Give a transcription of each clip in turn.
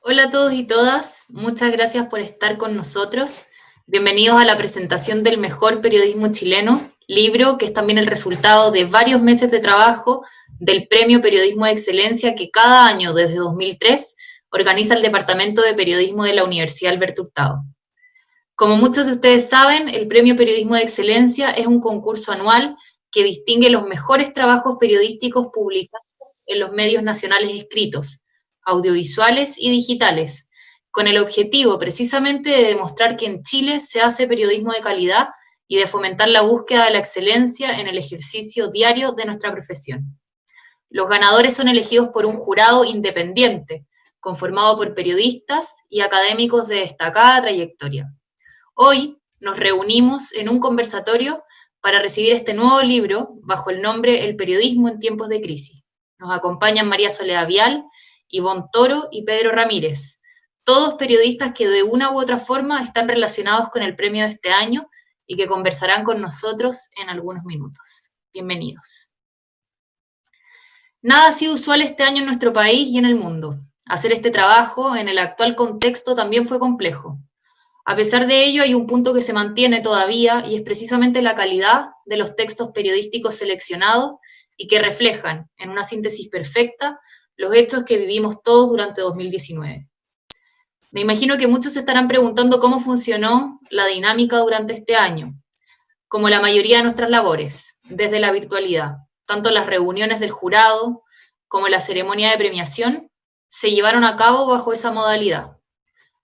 Hola a todos y todas, muchas gracias por estar con nosotros. Bienvenidos a la presentación del Mejor Periodismo Chileno, libro que es también el resultado de varios meses de trabajo del Premio Periodismo de Excelencia que cada año desde 2003 organiza el Departamento de Periodismo de la Universidad Alberto Hurtado. Como muchos de ustedes saben, el Premio Periodismo de Excelencia es un concurso anual que distingue los mejores trabajos periodísticos publicados en los medios nacionales escritos, audiovisuales y digitales, con el objetivo precisamente de demostrar que en Chile se hace periodismo de calidad y de fomentar la búsqueda de la excelencia en el ejercicio diario de nuestra profesión. Los ganadores son elegidos por un jurado independiente, conformado por periodistas y académicos de destacada trayectoria. Hoy nos reunimos en un conversatorio para recibir este nuevo libro bajo el nombre El periodismo en tiempos de crisis. Nos acompañan María Soledad Vial, Ivonne Toro y Pedro Ramírez, todos periodistas que de una u otra forma están relacionados con el premio de este año y que conversarán con nosotros en algunos minutos. Bienvenidos. Nada ha sido usual este año en nuestro país y en el mundo. Hacer este trabajo en el actual contexto también fue complejo. A pesar de ello, hay un punto que se mantiene todavía y es precisamente la calidad de los textos periodísticos seleccionados y que reflejan, en una síntesis perfecta, los hechos que vivimos todos durante 2019. Me imagino que muchos se estarán preguntando cómo funcionó la dinámica durante este año, como la mayoría de nuestras labores, desde la virtualidad. Tanto las reuniones del jurado como la ceremonia de premiación se llevaron a cabo bajo esa modalidad.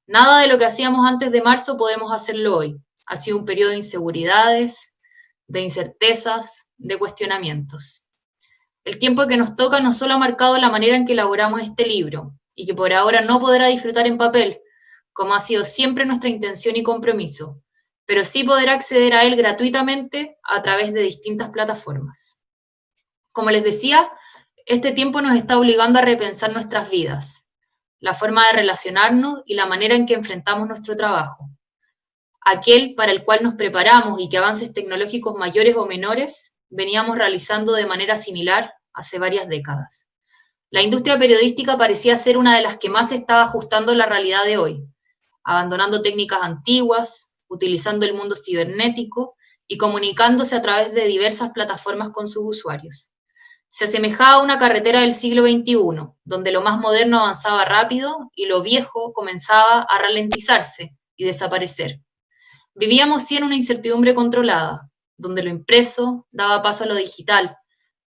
Nada de lo que hacíamos antes de marzo podemos hacerlo hoy. Ha sido un periodo de inseguridades, de incertezas, de cuestionamientos. El tiempo que nos toca no solo ha marcado la manera en que elaboramos este libro, y que por ahora no podrá disfrutar en papel, como ha sido siempre nuestra intención y compromiso, pero sí podrá acceder a él gratuitamente a través de distintas plataformas. Como les decía, este tiempo nos está obligando a repensar nuestras vidas, la forma de relacionarnos y la manera en que enfrentamos nuestro trabajo. Aquel para el cual nos preparamos y que avances tecnológicos mayores o menores veníamos realizando de manera similar hace varias décadas. La industria periodística parecía ser una de las que más se estaba ajustando a la realidad de hoy, abandonando técnicas antiguas, utilizando el mundo cibernético y comunicándose a través de diversas plataformas con sus usuarios. Se asemejaba a una carretera del siglo XXI, donde lo más moderno avanzaba rápido y lo viejo comenzaba a ralentizarse y desaparecer. Vivíamos sí en una incertidumbre controlada, donde lo impreso daba paso a lo digital,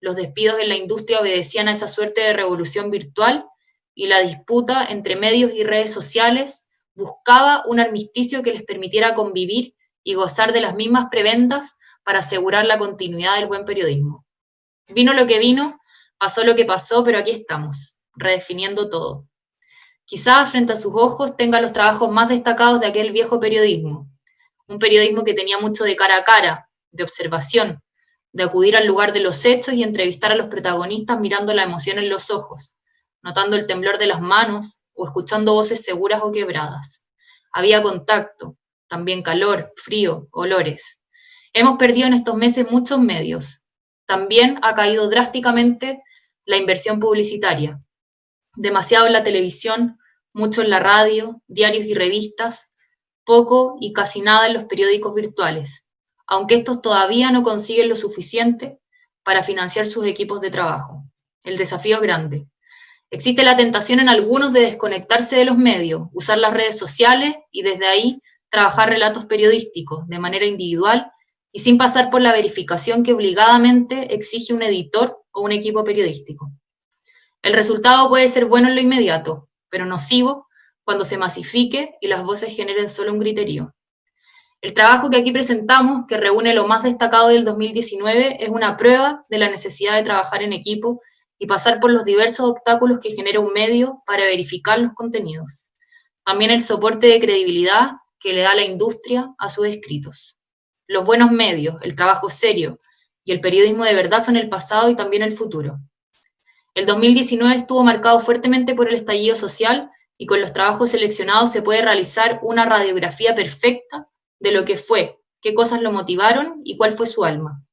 los despidos en la industria obedecían a esa suerte de revolución virtual y la disputa entre medios y redes sociales buscaba un armisticio que les permitiera convivir y gozar de las mismas prebendas para asegurar la continuidad del buen periodismo. Vino lo que vino, pasó lo que pasó, pero aquí estamos, redefiniendo todo. Quizás frente a sus ojos tenga los trabajos más destacados de aquel viejo periodismo, un periodismo que tenía mucho de cara a cara, de observación, de acudir al lugar de los hechos y entrevistar a los protagonistas mirando la emoción en los ojos, notando el temblor de las manos o escuchando voces seguras o quebradas. Había contacto, también calor, frío, olores. Hemos perdido en estos meses muchos medios. También ha caído drásticamente la inversión publicitaria. Demasiado en la televisión, mucho en la radio, diarios y revistas, poco y casi nada en los periódicos virtuales, aunque estos todavía no consiguen lo suficiente para financiar sus equipos de trabajo. El desafío es grande. Existe la tentación en algunos de desconectarse de los medios, usar las redes sociales y desde ahí trabajar relatos periodísticos de manera individual y sin pasar por la verificación que obligadamente exige un editor o un equipo periodístico. El resultado puede ser bueno en lo inmediato, pero nocivo cuando se masifique y las voces generen solo un griterío. El trabajo que aquí presentamos, que reúne lo más destacado del 2019, es una prueba de la necesidad de trabajar en equipo y pasar por los diversos obstáculos que genera un medio para verificar los contenidos. También el soporte de credibilidad que le da la industria a sus escritos. Los buenos medios, el trabajo serio y el periodismo de verdad son el pasado y también el futuro. El 2019 estuvo marcado fuertemente por el estallido social y con los trabajos seleccionados se puede realizar una radiografía perfecta de lo que fue, qué cosas lo motivaron y cuál fue su alma.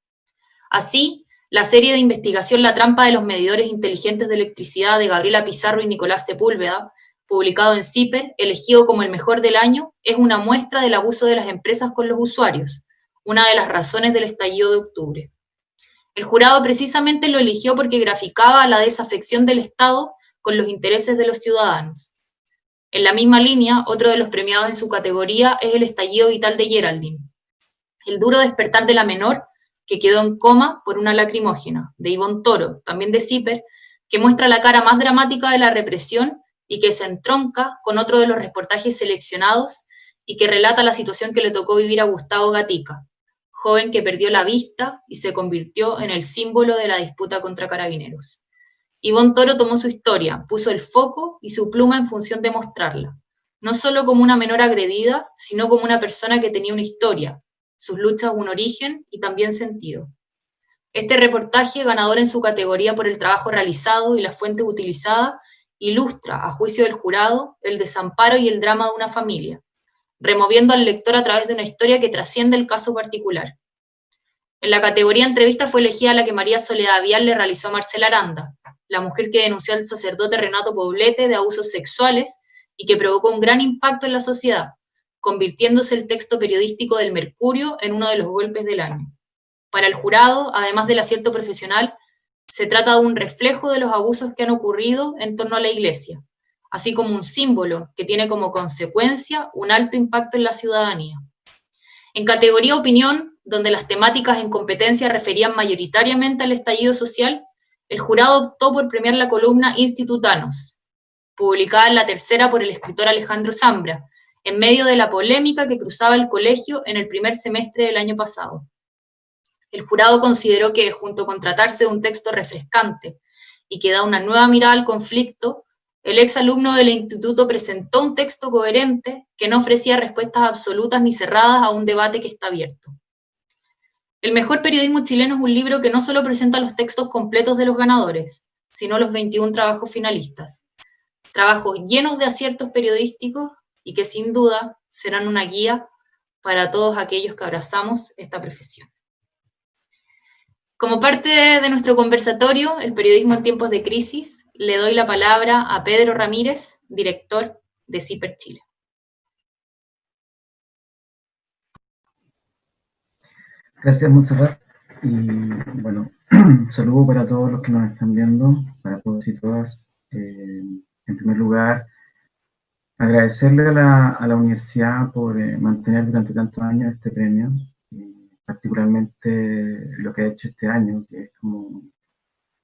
Así, la serie de investigación La trampa de los medidores inteligentes de electricidad de Gabriela Pizarro y Nicolás Sepúlveda publicado en CIPER, elegido como el mejor del año, es una muestra del abuso de las empresas con los usuarios, una de las razones del estallido de octubre. El jurado precisamente lo eligió porque graficaba la desafección del Estado con los intereses de los ciudadanos. En la misma línea, otro de los premiados en su categoría es el estallido vital de Geraldine, el duro despertar de la menor que quedó en coma por una lacrimógena, de Ivonne Toro, también de CIPER, que muestra la cara más dramática de la represión y que se entronca con otro de los reportajes seleccionados y que relata la situación que le tocó vivir a Gustavo Gatica, joven que perdió la vista y se convirtió en el símbolo de la disputa contra Carabineros. Ivonne Toro tomó su historia, puso el foco y su pluma en función de mostrarla, no solo como una menor agredida, sino como una persona que tenía una historia, sus luchas un origen y también sentido. Este reportaje, ganador en su categoría por el trabajo realizado y las fuentes utilizadas, ilustra, a juicio del jurado, el desamparo y el drama de una familia, removiendo al lector a través de una historia que trasciende el caso particular. En la categoría entrevista fue elegida la que María Soledad Vial le realizó a Marcela Aranda, la mujer que denunció al sacerdote Renato Poblete de abusos sexuales y que provocó un gran impacto en la sociedad, convirtiéndose el texto periodístico del Mercurio en uno de los golpes del año. Para el jurado, además del acierto profesional, se trata de un reflejo de los abusos que han ocurrido en torno a la Iglesia, así como un símbolo que tiene como consecuencia un alto impacto en la ciudadanía. En categoría opinión, donde las temáticas en competencia referían mayoritariamente al estallido social, el jurado optó por premiar la columna Institutanos, publicada en La Tercera por el escritor Alejandro Zambra, en medio de la polémica que cruzaba el colegio en el primer semestre del año pasado. El jurado consideró que, junto con tratarse de un texto refrescante y que da una nueva mirada al conflicto, el exalumno del instituto presentó un texto coherente que no ofrecía respuestas absolutas ni cerradas a un debate que está abierto. El mejor periodismo chileno es un libro que no solo presenta los textos completos de los ganadores, sino los 21 trabajos finalistas. Trabajos llenos de aciertos periodísticos y que sin duda serán una guía para todos aquellos que abrazamos esta profesión. Como parte de nuestro conversatorio, el periodismo en tiempos de crisis, le doy la palabra a Pedro Ramírez, director de CIPER Chile. Gracias, Montserrat. Y bueno, saludo para todos los que nos están viendo, para todos y todas. En primer lugar, agradecerle a la universidad por mantener durante tantos años este premio, particularmente lo que ha hecho este año, que es como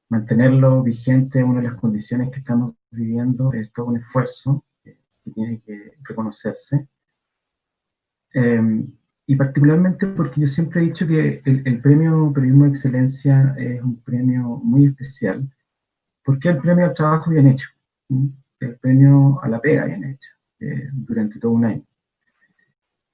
mantenerlo vigente en una de las condiciones que estamos viviendo. Es todo un esfuerzo que tiene que reconocerse. Y particularmente porque yo siempre he dicho que el premio Periodismo de Excelencia es un premio muy especial, porque es el premio al trabajo bien hecho, el premio a la pega bien hecha, durante todo un año.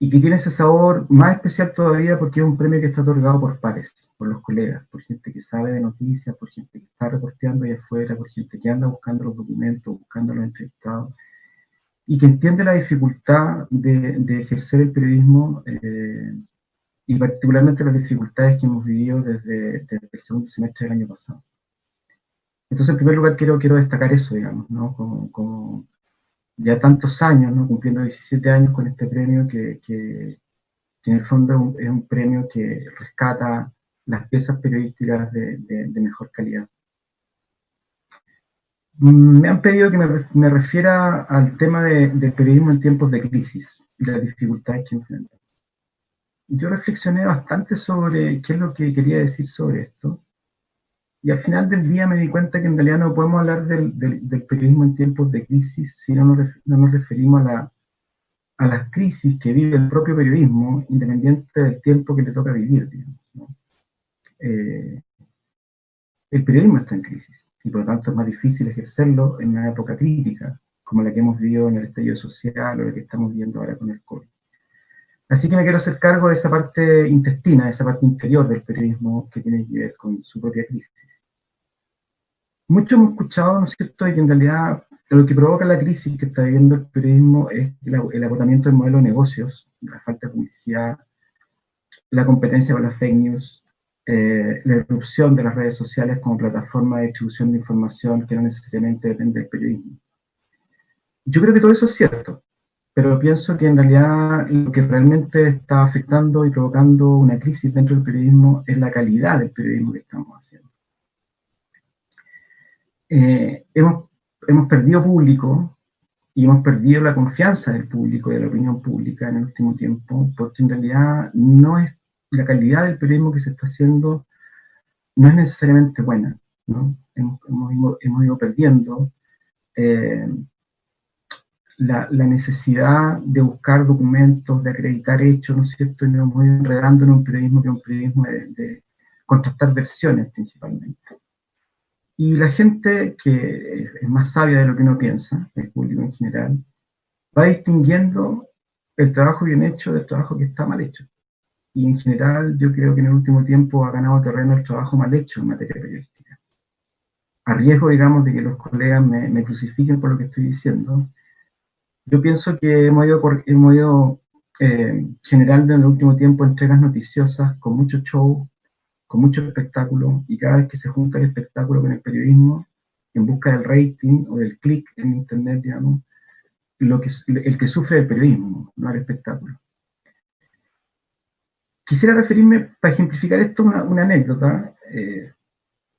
Y que tiene ese sabor más especial todavía porque es un premio que está otorgado por pares, por los colegas, por gente que sabe de noticias, por gente que está reporteando ahí afuera, por gente que anda buscando los documentos, buscando los entrevistados, y que entiende la dificultad de ejercer el periodismo, y particularmente las dificultades que hemos vivido desde el segundo semestre del año pasado. Entonces, en primer lugar, quiero destacar eso, digamos, ¿no? Como ya tantos años, ¿no? Cumpliendo 17 años con este premio, que en el fondo es un premio que rescata las piezas periodísticas de mejor calidad. Me han pedido que me refiera al tema del periodismo en tiempos de crisis y las dificultades que enfrenta. Yo reflexioné bastante sobre qué es lo que quería decir sobre esto, y al final del día me di cuenta que en realidad no podemos hablar del periodismo en tiempos de crisis si no nos referimos a las crisis que vive el propio periodismo, independiente del tiempo que le toca vivir, digamos, ¿no? El periodismo está en crisis, y por lo tanto es más difícil ejercerlo en una época crítica, como la que hemos vivido en el estallido social o la que estamos viendo ahora con el COVID. Así que me quiero hacer cargo de esa parte intestina, de esa parte interior del periodismo que tiene que ver con su propia crisis. Muchos hemos escuchado, ¿no es cierto?, de que en realidad lo que provoca la crisis que está viviendo el periodismo es el agotamiento del modelo de negocios, la falta de publicidad, la competencia con las fake news, la irrupción de las redes sociales como plataforma de distribución de información que no necesariamente depende del periodismo. Yo creo que todo eso es cierto, pero pienso que en realidad lo que realmente está afectando y provocando una crisis dentro del periodismo es la calidad del periodismo que estamos haciendo. Hemos perdido público y hemos perdido la confianza del público y de la opinión pública en el último tiempo, porque en realidad no es la calidad del periodismo que se está haciendo no es necesariamente buena, ¿no? Hemos ido perdiendo la necesidad de buscar documentos, de acreditar hechos, ¿no es cierto? Y nos hemos ido enredando en un periodismo que es un periodismo de contrastar versiones principalmente. Y la gente que es más sabia de lo que uno piensa, el público en general, va distinguiendo el trabajo bien hecho del trabajo que está mal hecho. Y en general yo creo que en el último tiempo ha ganado terreno el trabajo mal hecho en materia periodística. A riesgo, digamos, de que los colegas me crucifiquen por lo que estoy diciendo, yo pienso que hemos ido generando en el último tiempo entregas noticiosas con mucho show, con mucho espectáculo, y cada vez que se junta el espectáculo con el periodismo, en busca del rating o del clic en internet, digamos, el que sufre el periodismo, no el espectáculo. Quisiera referirme, para ejemplificar esto, una anécdota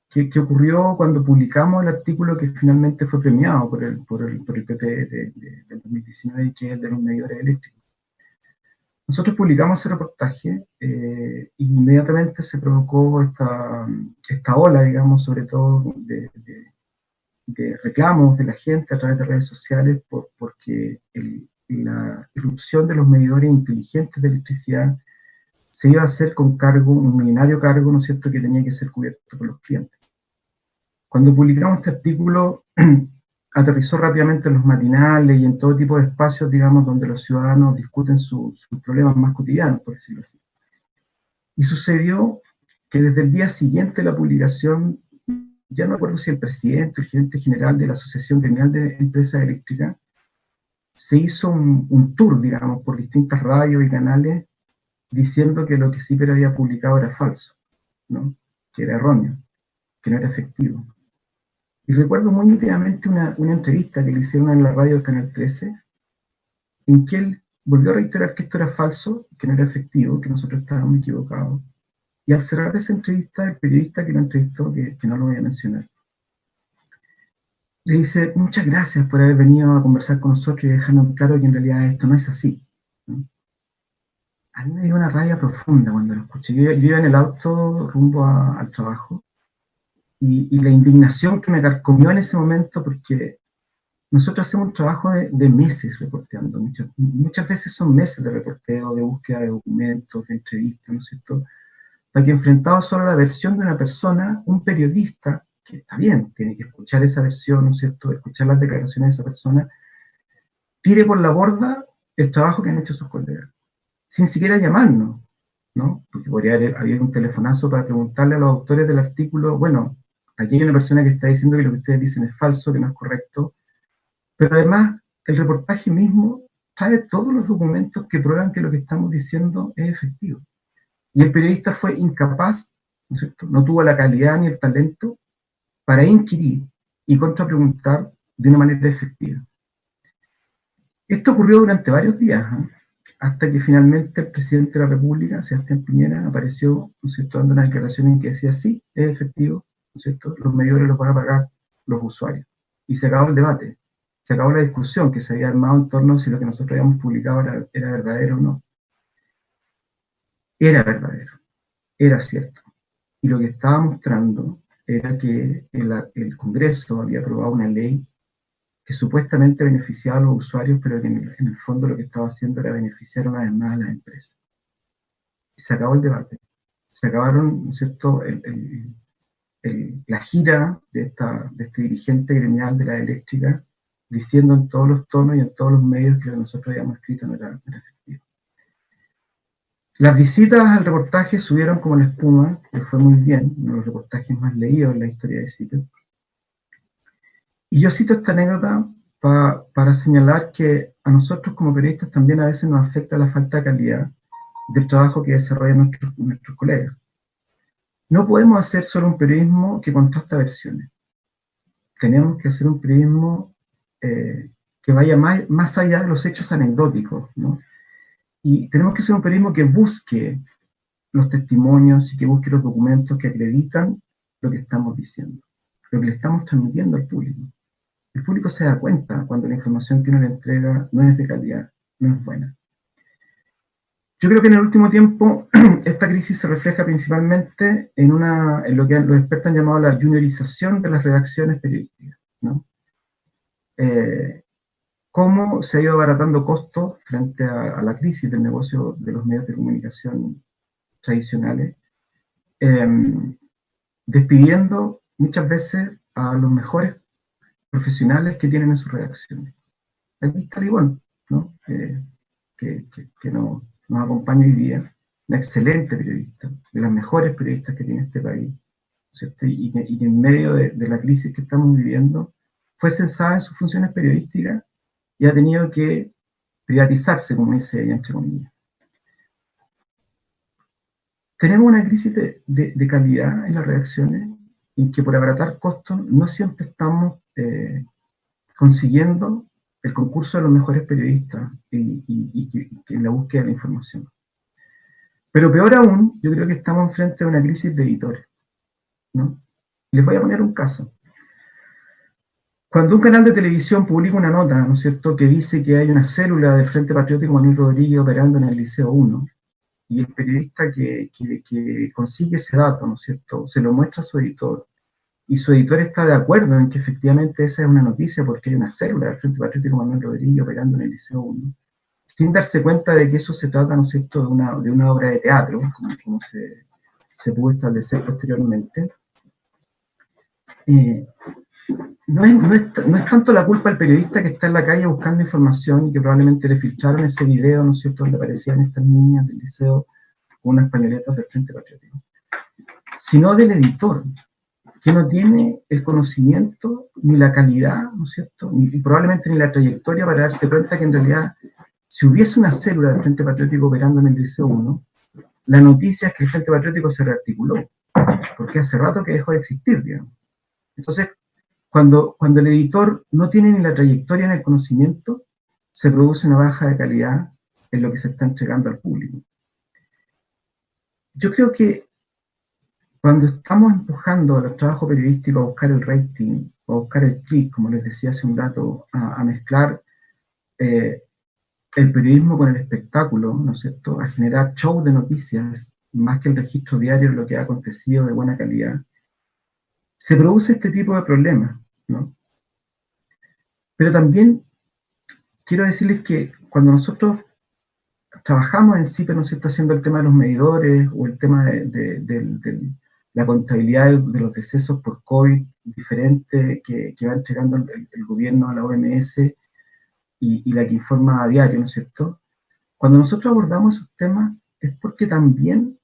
que ocurrió cuando publicamos el artículo que finalmente fue premiado por el PP del 2019, que es el de los medidores eléctricos. Nosotros publicamos ese reportaje e inmediatamente se provocó esta ola, digamos, sobre todo de reclamos de la gente a través de redes sociales porque la irrupción de los medidores inteligentes de electricidad se iba a hacer con cargo, un millonario cargo, ¿no es cierto?, que tenía que ser cubierto por los clientes. Cuando publicamos este artículo, aterrizó rápidamente en los matinales y en todo tipo de espacios, digamos, donde los ciudadanos discuten sus problemas más cotidianos, por decirlo así. Y sucedió que desde el día siguiente de la publicación, ya no recuerdo si el presidente o el gerente general de la Asociación Gremial de Empresas Eléctricas, se hizo un tour, digamos, por distintas radios y canales, diciendo que lo que CIPER había publicado era falso, ¿no? Que era erróneo, que no era efectivo. Y recuerdo muy nítidamente una entrevista que le hicieron en la radio del Canal 13, en que él volvió a reiterar que esto era falso, que no era efectivo, que nosotros estábamos equivocados. Y al cerrar esa entrevista, el periodista que lo entrevistó, que no lo voy a mencionar, le dice: muchas gracias por haber venido a conversar con nosotros y dejarnos claro que en realidad esto no es así, ¿no? A mí me dio una rabia profunda cuando lo escuché. Yo iba en el auto rumbo al trabajo y la indignación que me carcomió en ese momento, porque nosotros hacemos un trabajo de meses reporteando, muchas veces son meses de reporteo, de búsqueda de documentos, de entrevistas, ¿no es cierto?, para que enfrentado solo a la versión de una persona, un periodista, que está bien, tiene que escuchar esa versión, ¿no es cierto?, escuchar las declaraciones de esa persona, tire por la borda el trabajo que han hecho sus colegas, sin siquiera llamarnos, ¿no? Porque podría haber un telefonazo para preguntarle a los autores del artículo: bueno, aquí hay una persona que está diciendo que lo que ustedes dicen es falso, que no es correcto, pero además el reportaje mismo trae todos los documentos que prueban que lo que estamos diciendo es efectivo. Y el periodista fue incapaz, ¿no es cierto?, no tuvo la calidad ni el talento para inquirir y contrapreguntar de una manera efectiva. Esto ocurrió durante varios días, ¿eh?, hasta que finalmente el presidente de la República, Sebastián Piñera, apareció, ¿no es cierto?, dando una declaración en que decía: sí, es efectivo, ¿no es cierto?, los medidores los van a pagar los usuarios. Y se acabó el debate, se acabó la discusión que se había armado en torno a si lo que nosotros habíamos publicado era verdadero o no. Era verdadero, era cierto. Y lo que estaba mostrando era que el Congreso había aprobado una ley que supuestamente beneficiaba a los usuarios, pero que en el fondo lo que estaba haciendo era beneficiar una vez más a las empresas. Y se acabó el debate. Se acabaron, ¿no es cierto?, la gira de este dirigente gremial de la eléctrica, diciendo en todos los tonos y en todos los medios que lo que nosotros habíamos escrito no era efectivo. Las visitas al reportaje subieron como la espuma, que fue muy bien, uno de los reportajes más leídos en la historia de CIPER. Y yo cito esta anécdota para señalar que a nosotros como periodistas también a veces nos afecta la falta de calidad del trabajo que desarrollan nuestros colegas. No podemos hacer solo un periodismo que contrasta versiones. Tenemos que hacer un periodismo que vaya más allá de los hechos anecdóticos, ¿no? Y tenemos que ser un periodismo que busque los testimonios y que busque los documentos que acreditan lo que estamos diciendo, lo que le estamos transmitiendo al público. El público se da cuenta cuando la información que uno le entrega no es de calidad, no es buena. Yo creo que en el último tiempo esta crisis se refleja principalmente en lo que los expertos han llamado la juniorización de las redacciones periodísticas, ¿no? Cómo se ha ido abaratando costos frente a la crisis del negocio de los medios de comunicación tradicionales, despidiendo muchas veces a los mejores profesionales que tienen en sus redacciones. Aquí está Libón, ¿no? Que nos acompaña hoy día, una excelente periodista, de las mejores periodistas que tiene este país, ¿cierto? Y que en medio de la crisis que estamos viviendo fue cesada en sus funciones periodísticas y ha tenido que privatizarse, como dice ella, entre comillas. Tenemos una crisis de calidad en las redacciones, en que por abaratar costos no siempre estamos consiguiendo el concurso de los mejores periodistas y en la búsqueda de la información. Pero peor aún, yo creo que estamos frente a una crisis de editores, ¿no? Les voy a poner un caso. Cuando un canal de televisión publica una nota, ¿no es cierto?, que dice que hay una célula del Frente Patriótico Manuel Rodríguez operando en el Liceo 1, y el periodista que consigue ese dato, ¿no es cierto?, se lo muestra a su editor, y su editor está de acuerdo en que efectivamente esa es una noticia porque hay una célula del Frente Patriótico Manuel Rodríguez operando en el Liceo 1, sin darse cuenta de que eso se trata, ¿no es cierto?, de una obra de teatro, como se pudo establecer posteriormente. No es tanto la culpa del periodista que está en la calle buscando información y que probablemente le filtraron ese video, ¿no es cierto?, donde aparecían estas niñas del liceo con unas pañoletas del Frente Patriótico, sino del editor, que no tiene el conocimiento ni la calidad, ¿no es cierto?, y probablemente ni la trayectoria para darse cuenta que en realidad, si hubiese una célula del Frente Patriótico operando en el Liceo 1, la noticia es que el Frente Patriótico se rearticuló, porque hace rato que dejó de existir, digamos. Entonces, cuando el editor no tiene ni la trayectoria ni el conocimiento, se produce una baja de calidad en lo que se está entregando al público. Yo creo que cuando estamos empujando a los trabajos periodísticos a buscar el rating, o a buscar el click, como les decía hace un rato, a mezclar el periodismo con el espectáculo, ¿no es cierto?, a generar show de noticias, más que el registro diario de lo que ha acontecido de buena calidad, se produce este tipo de problemas, ¿no? Pero también quiero decirles que cuando nosotros trabajamos en CIPE, ¿no es cierto?, haciendo el tema de los medidores o el tema de la contabilidad de los decesos por COVID diferente que va entregando el gobierno a la OMS y la que informa a diario, ¿no es cierto? Cuando nosotros abordamos esos temas es porque también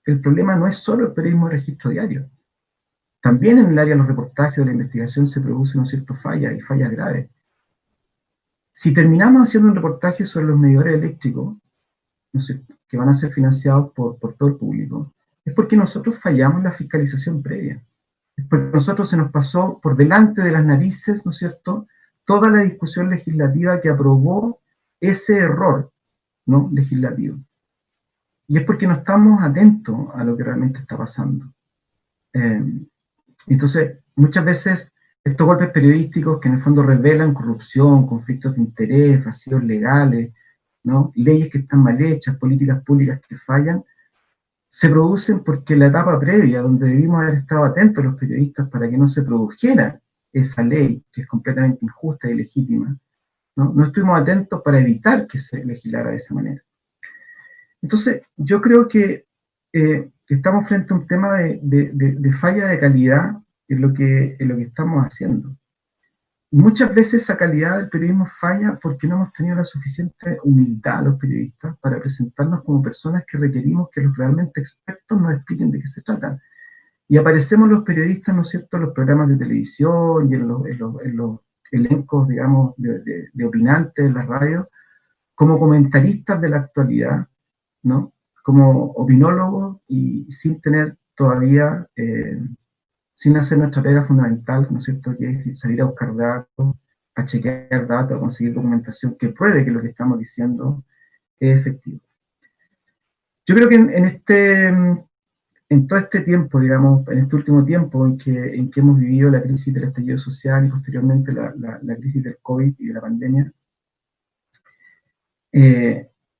el problema no es solo el periodismo de registro diario. También en el área de los reportajes o de la investigación se producen, ¿no es cierto?, fallas y fallas graves. Si terminamos haciendo un reportaje sobre los medidores eléctricos, ¿no es cierto?, que van a ser financiados por todo el público, es porque nosotros fallamos en la fiscalización previa. Es porque nosotros se nos pasó por delante de las narices, ¿no es cierto?, toda la discusión legislativa que aprobó ese error, ¿no?, legislativo. Y es porque no estamos atentos a lo que realmente está pasando. Entonces, muchas veces estos golpes periodísticos que en el fondo revelan corrupción, conflictos de interés, vacíos legales, ¿no?, leyes que están mal hechas, políticas públicas que fallan, se producen porque la etapa previa, donde debimos haber estado atentos los periodistas para que no se produjera esa ley, que es completamente injusta y ilegítima, no estuvimos atentos para evitar que se legislara de esa manera. Entonces, yo creo que estamos frente a un tema de falla de calidad en lo que estamos haciendo. Y muchas veces esa calidad del periodismo falla porque no hemos tenido la suficiente humildad los periodistas para presentarnos como personas que requerimos que los realmente expertos nos expliquen de qué se trata. Y aparecemos los periodistas, ¿no es cierto?, en los programas de televisión y en los elencos, digamos, de opinantes en la radio, como comentaristas de la actualidad, ¿no?, como opinólogos y sin tener todavía, sin hacer nuestra pega fundamental, ¿no es cierto?, que es salir a buscar datos a chequear datos, a conseguir documentación que pruebe que lo que estamos diciendo es efectivo. Yo creo que en todo este tiempo, digamos, en este último tiempo en que hemos vivido la crisis del estallido social y posteriormente la crisis del COVID y de la pandemia,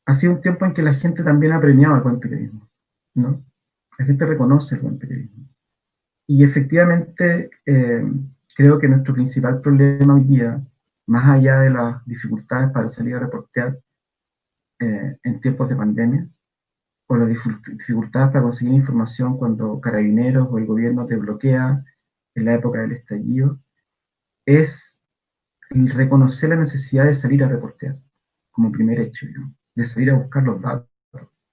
ha sido un tiempo en que la gente también ha premiado el buen periodismo, ¿no? La gente reconoce el buen periodismo. Y efectivamente, creo que nuestro principal problema hoy día, más allá de las dificultades para salir a reportear en tiempos de pandemia, o las dificultades para conseguir información cuando Carabineros o el gobierno te bloquea en la época del estallido, es el reconocer la necesidad de salir a reportear como primer hecho, ¿no? De salir a buscar los datos,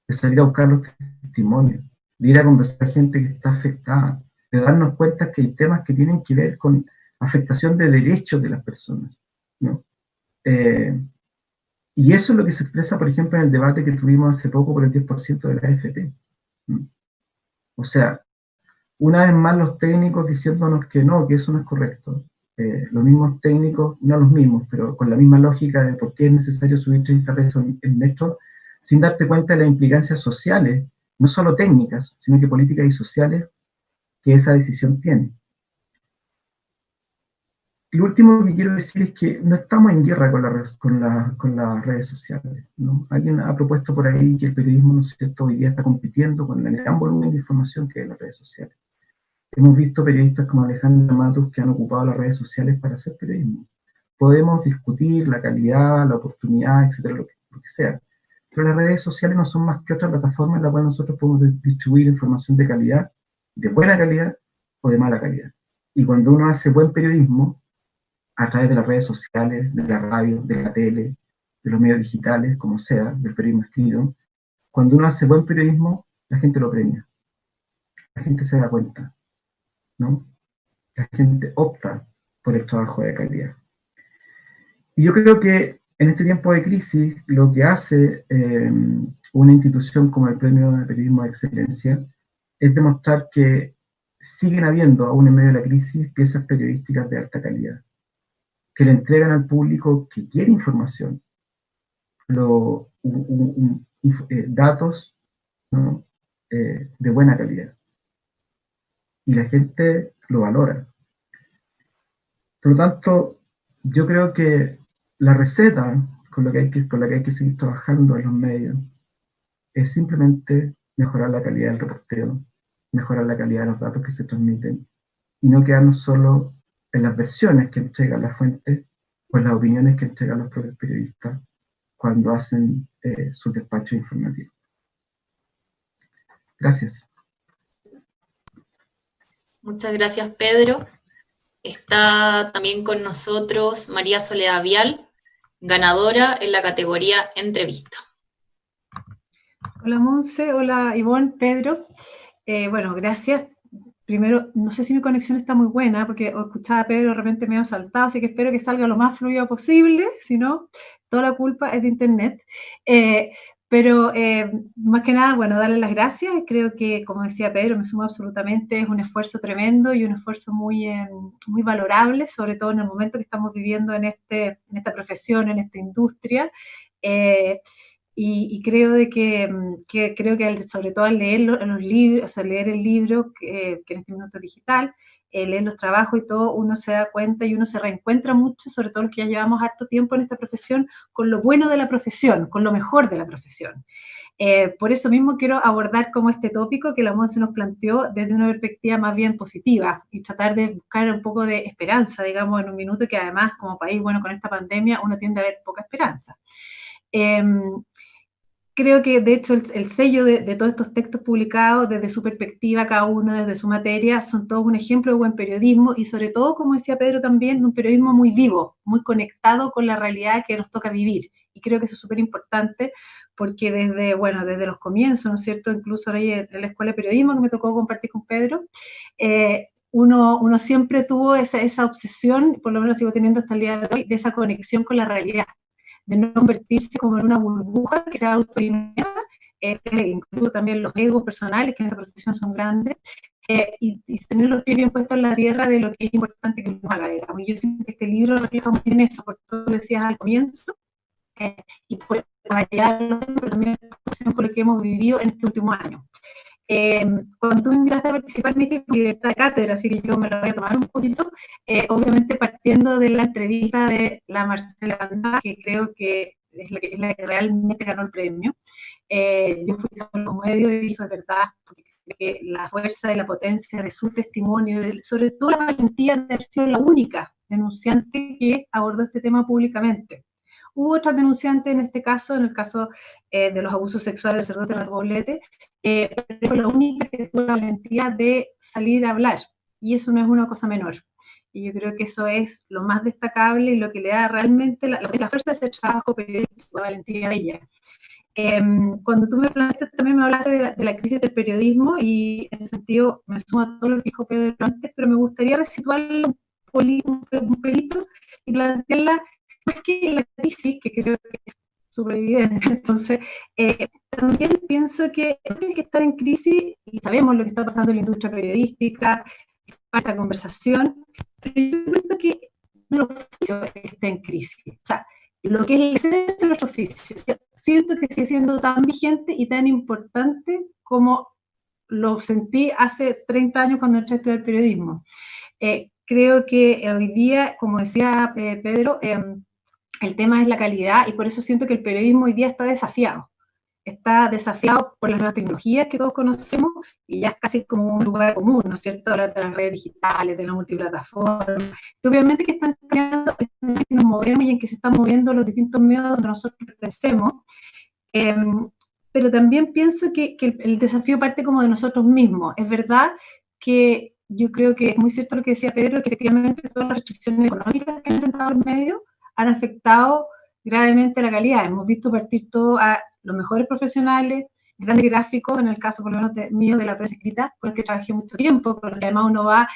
de salir a buscar los testimonios, de ir a conversar con gente que está afectada, de darnos cuenta que hay temas que tienen que ver con afectación de derechos de las personas, ¿no? Y eso es lo que se expresa, por ejemplo, en el debate que tuvimos hace poco por el 10% de la AFP. O sea, una vez más los técnicos diciéndonos que no, que eso no es correcto. Los mismos técnicos, no los mismos, pero con la misma lógica de por qué es necesario subir 30 pesos el metro, sin darte cuenta de las implicancias sociales, no solo técnicas, sino que políticas y sociales que esa decisión tiene. Lo último que quiero decir es que no estamos en guerra con las redes sociales, ¿no? Alguien ha propuesto por ahí que el periodismo, ¿no es cierto?, hoy día está compitiendo con el gran volumen de información que hay en las redes sociales. Hemos visto periodistas como Alejandra Matus que han ocupado las redes sociales para hacer periodismo. Podemos discutir la calidad, la oportunidad, etcétera, lo que sea. Pero las redes sociales no son más que otra plataforma en la cual nosotros podemos distribuir información de calidad, de buena calidad o de mala calidad. Y cuando uno hace buen periodismo, a través de las redes sociales, de la radio, de la tele, de los medios digitales, como sea, del periodismo escrito, cuando uno hace buen periodismo, la gente lo premia. La gente se da cuenta, ¿no? La gente opta por el trabajo de calidad. Y yo creo que en este tiempo de crisis, lo que hace una institución como el Premio de Periodismo de Excelencia es demostrar que siguen habiendo, aún en medio de la crisis, piezas periodísticas de alta calidad, que le entregan al público que quiere información, datos, ¿no?, de buena calidad. Y la gente lo valora. Por lo tanto, yo creo que la receta con la que hay que seguir trabajando en los medios es simplemente mejorar la calidad del reporteo, mejorar la calidad de los datos que se transmiten y no quedarnos solo en las versiones que entregan las fuentes o en las opiniones que entregan los propios periodistas cuando hacen sus despachos informativos. Gracias. Muchas gracias, Pedro. Está también con nosotros María Soledad Vial, ganadora en la categoría Entrevista. Hola Monse, hola Ivonne, Pedro. Bueno, gracias. Primero, no sé si mi conexión está muy buena, porque escuchaba a Pedro de repente medio saltado, así que espero que salga lo más fluido posible, si no, toda la culpa es de internet. Pero más que nada, bueno, darle las gracias. Creo que, como decía Pedro, me sumo absolutamente, es un esfuerzo tremendo y un esfuerzo muy, muy valorable, sobre todo en el momento que estamos viviendo en esta profesión, en esta industria. Y creo de que creo que sobre todo al leer los libros, o sea, leer el libro, que en este minuto es digital, leer los trabajos y todo, uno se da cuenta y uno se reencuentra mucho, sobre todo los que ya llevamos harto tiempo en esta profesión, con lo bueno de la profesión, con lo mejor de la profesión. Por eso mismo quiero abordar como este tópico que la Monse nos planteó desde una perspectiva más bien positiva y tratar de buscar un poco de esperanza, digamos, en un minuto que además como país, bueno, con esta pandemia uno tiende a ver poca esperanza. Creo que, de hecho, el sello de todos estos textos publicados, desde su perspectiva, cada uno desde su materia, son todos un ejemplo de buen periodismo y, sobre todo, como decía Pedro también, de un periodismo muy vivo, muy conectado con la realidad que nos toca vivir. Y creo que eso es súper importante porque desde los comienzos, ¿no es cierto?, incluso ahí en la Escuela de Periodismo que me tocó compartir con Pedro, uno siempre tuvo esa obsesión, por lo menos sigo teniendo hasta el día de hoy, de esa conexión con la realidad, de no convertirse como en una burbuja que sea autoalimentada, incluso también los egos personales, que en esta profesión son grandes, y tener los pies bien puestos en la tierra de lo que es importante que uno haga, digamos. Y yo siento que este libro refleja muy bien eso, por todo lo que decías al comienzo, y por la variedad de los temas, pero también por lo que hemos vivido en este último año. Cuando tú me invitaste a participar, me diste con libertad de cátedra, así que yo me lo voy a tomar un poquito, obviamente partiendo de la entrevista de la Marcela Banda, que creo que es la que realmente ganó el premio. Yo fui a los medios y eso es verdad, porque que la fuerza y la potencia de su testimonio, sobre todo la valentía de haber sido la única denunciante que abordó este tema públicamente. Hubo otras denunciantes en este caso, en el caso de los abusos sexuales del sacerdote Rebolete, pero fue la única que tuvo la valentía de salir a hablar, y eso no es una cosa menor. Y yo creo que eso es lo más destacable y lo que le da realmente la fuerza de ese trabajo periodístico, la valentía de ella. Cuando tú me planteaste, también me hablaste de la crisis del periodismo, y en ese sentido me sumo a todo lo que dijo Pedro antes, pero me gustaría resituarla un pelito y plantearla más que la crisis, que creo que es súper evidente. Entonces, también pienso que hay que estar en crisis, y sabemos lo que está pasando en la industria periodística, para esta conversación, pero yo creo que el oficio está en crisis. O sea, lo que es la esencia de nuestro oficio, siento que sigue siendo tan vigente y tan importante como lo sentí hace 30 años cuando entré a estudiar periodismo. Creo que hoy día, como decía Pedro, el tema es la calidad, y por eso siento que el periodismo hoy día está desafiado. Está desafiado por las nuevas tecnologías que todos conocemos, y ya es casi como un lugar común, ¿no es cierto? Ahora de las redes digitales, de la multiplataforma, que obviamente que están cambiando, que nos movemos y en que se están moviendo los distintos medios donde nosotros pertenecemos, pero también pienso que el desafío parte como de nosotros mismos. Es verdad que yo creo que es muy cierto lo que decía Pedro, que efectivamente todas las restricciones económicas que han enfrentado el medio han afectado gravemente la calidad. Hemos visto partir todo a los mejores profesionales, grandes gráficos, en el caso por lo menos mío de la prensa escrita, con el que trabajé mucho tiempo, con el que además uno va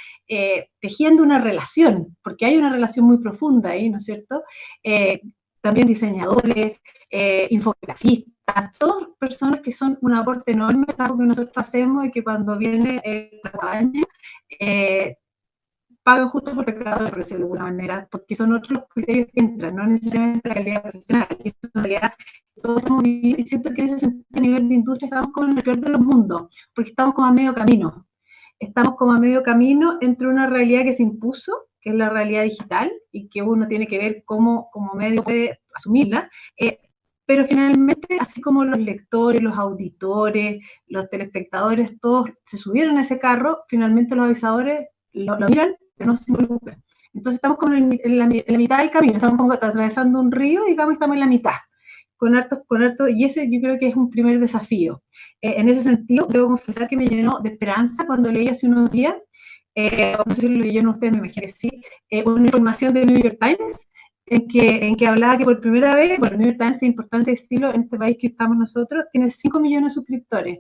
tejiendo una relación, porque hay una relación muy profunda ahí, ¿no es cierto? También diseñadores, infografistas, todas personas que son un aporte enorme al trabajo que nosotros hacemos, y que cuando viene la campaña pagan justo por pecado de precio de alguna manera, porque son otros los criterios que entran, no necesariamente la calidad profesional. Y eso en realidad todos estamos viviendo, y siento que en ese sentido, a nivel de industria, estamos como en el peor de los mundos, porque estamos como a medio camino. Estamos como a medio camino entre una realidad que se impuso, que es la realidad digital, y que uno tiene que ver cómo como medio puede asumirla, pero finalmente, así como los lectores, los auditores, los telespectadores, todos se subieron a ese carro, finalmente los avisadores lo miran, pero no se involucran. Entonces estamos como en la mitad del camino, estamos como atravesando un río, digamos, estamos en la mitad, con harto, y ese yo creo que es un primer desafío. En ese sentido, debo confesar que me llenó de esperanza cuando leí hace unos días, no sé si lo leyeron ustedes, me imagino que sí, una información del New York Times, en que hablaba que por primera vez, bueno, el New York Times es importante decirlo, en este país que estamos nosotros, tiene 5 millones de suscriptores.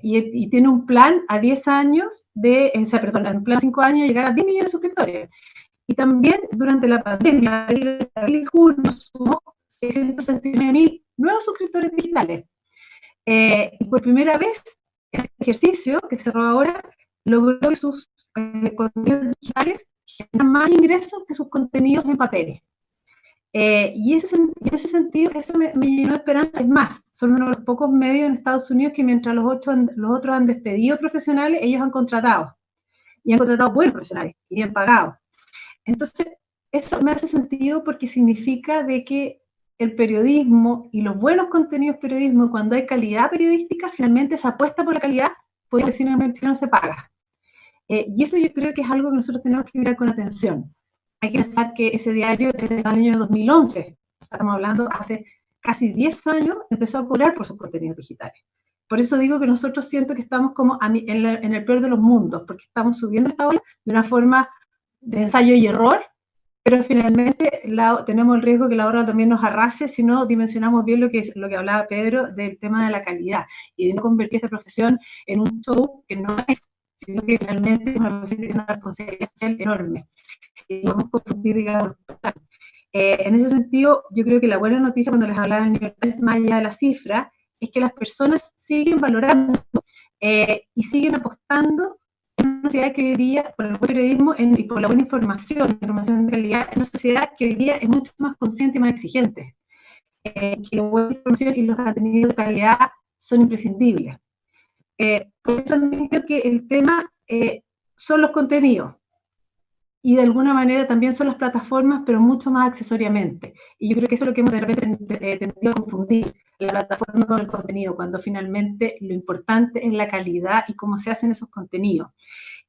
Y tiene un plan a 10 años, un plan a 5 años, llegar a 10 millones de suscriptores. Y también durante la pandemia, en abril y junio, sumó 669.000 nuevos suscriptores digitales. Y por primera vez, el ejercicio que cerró ahora logró que sus contenidos digitales generan más ingresos que sus contenidos en papeles. Y en ese sentido, eso me llenó de esperanza. Es más, son uno de los pocos medios en Estados Unidos que mientras los otros han despedido profesionales, ellos han contratado. Y han contratado buenos profesionales y bien pagados. Entonces, eso me hace sentido, porque significa de que el periodismo y los buenos contenidos periodismo, cuando hay calidad periodística, finalmente se apuesta por la calidad, porque si no se paga. Y eso yo creo que es algo que nosotros tenemos que mirar con atención. Hay que pensar que ese diario, desde el año 2011, estamos hablando hace casi 10 años, empezó a cobrar por sus contenidos digitales. Por eso digo que nosotros siento que estamos como en el peor de los mundos, porque estamos subiendo esta ola de una forma de ensayo y error, pero finalmente tenemos el riesgo que la ola también nos arrase si no dimensionamos bien lo que hablaba Pedro del tema de la calidad, y de no convertir esta profesión en un show que no es, sino que realmente es una profesión que tiene una responsabilidad social enorme. Y vamos a confundir, digamos. En ese sentido, yo creo que la buena noticia, cuando les hablaba en New York Times, más allá de la cifra, es que las personas siguen valorando y siguen apostando en una sociedad que hoy día, por el buen periodismo y por la buena información de calidad, en una sociedad que hoy día es mucho más consciente y más exigente. Que la buena información y los contenidos de calidad son imprescindibles. Por eso también creo que el tema son los contenidos, y de alguna manera también son las plataformas, pero mucho más accesoriamente. Y yo creo que eso es lo que hemos de repente tendido a confundir, la plataforma con el contenido, cuando finalmente lo importante es la calidad y cómo se hacen esos contenidos.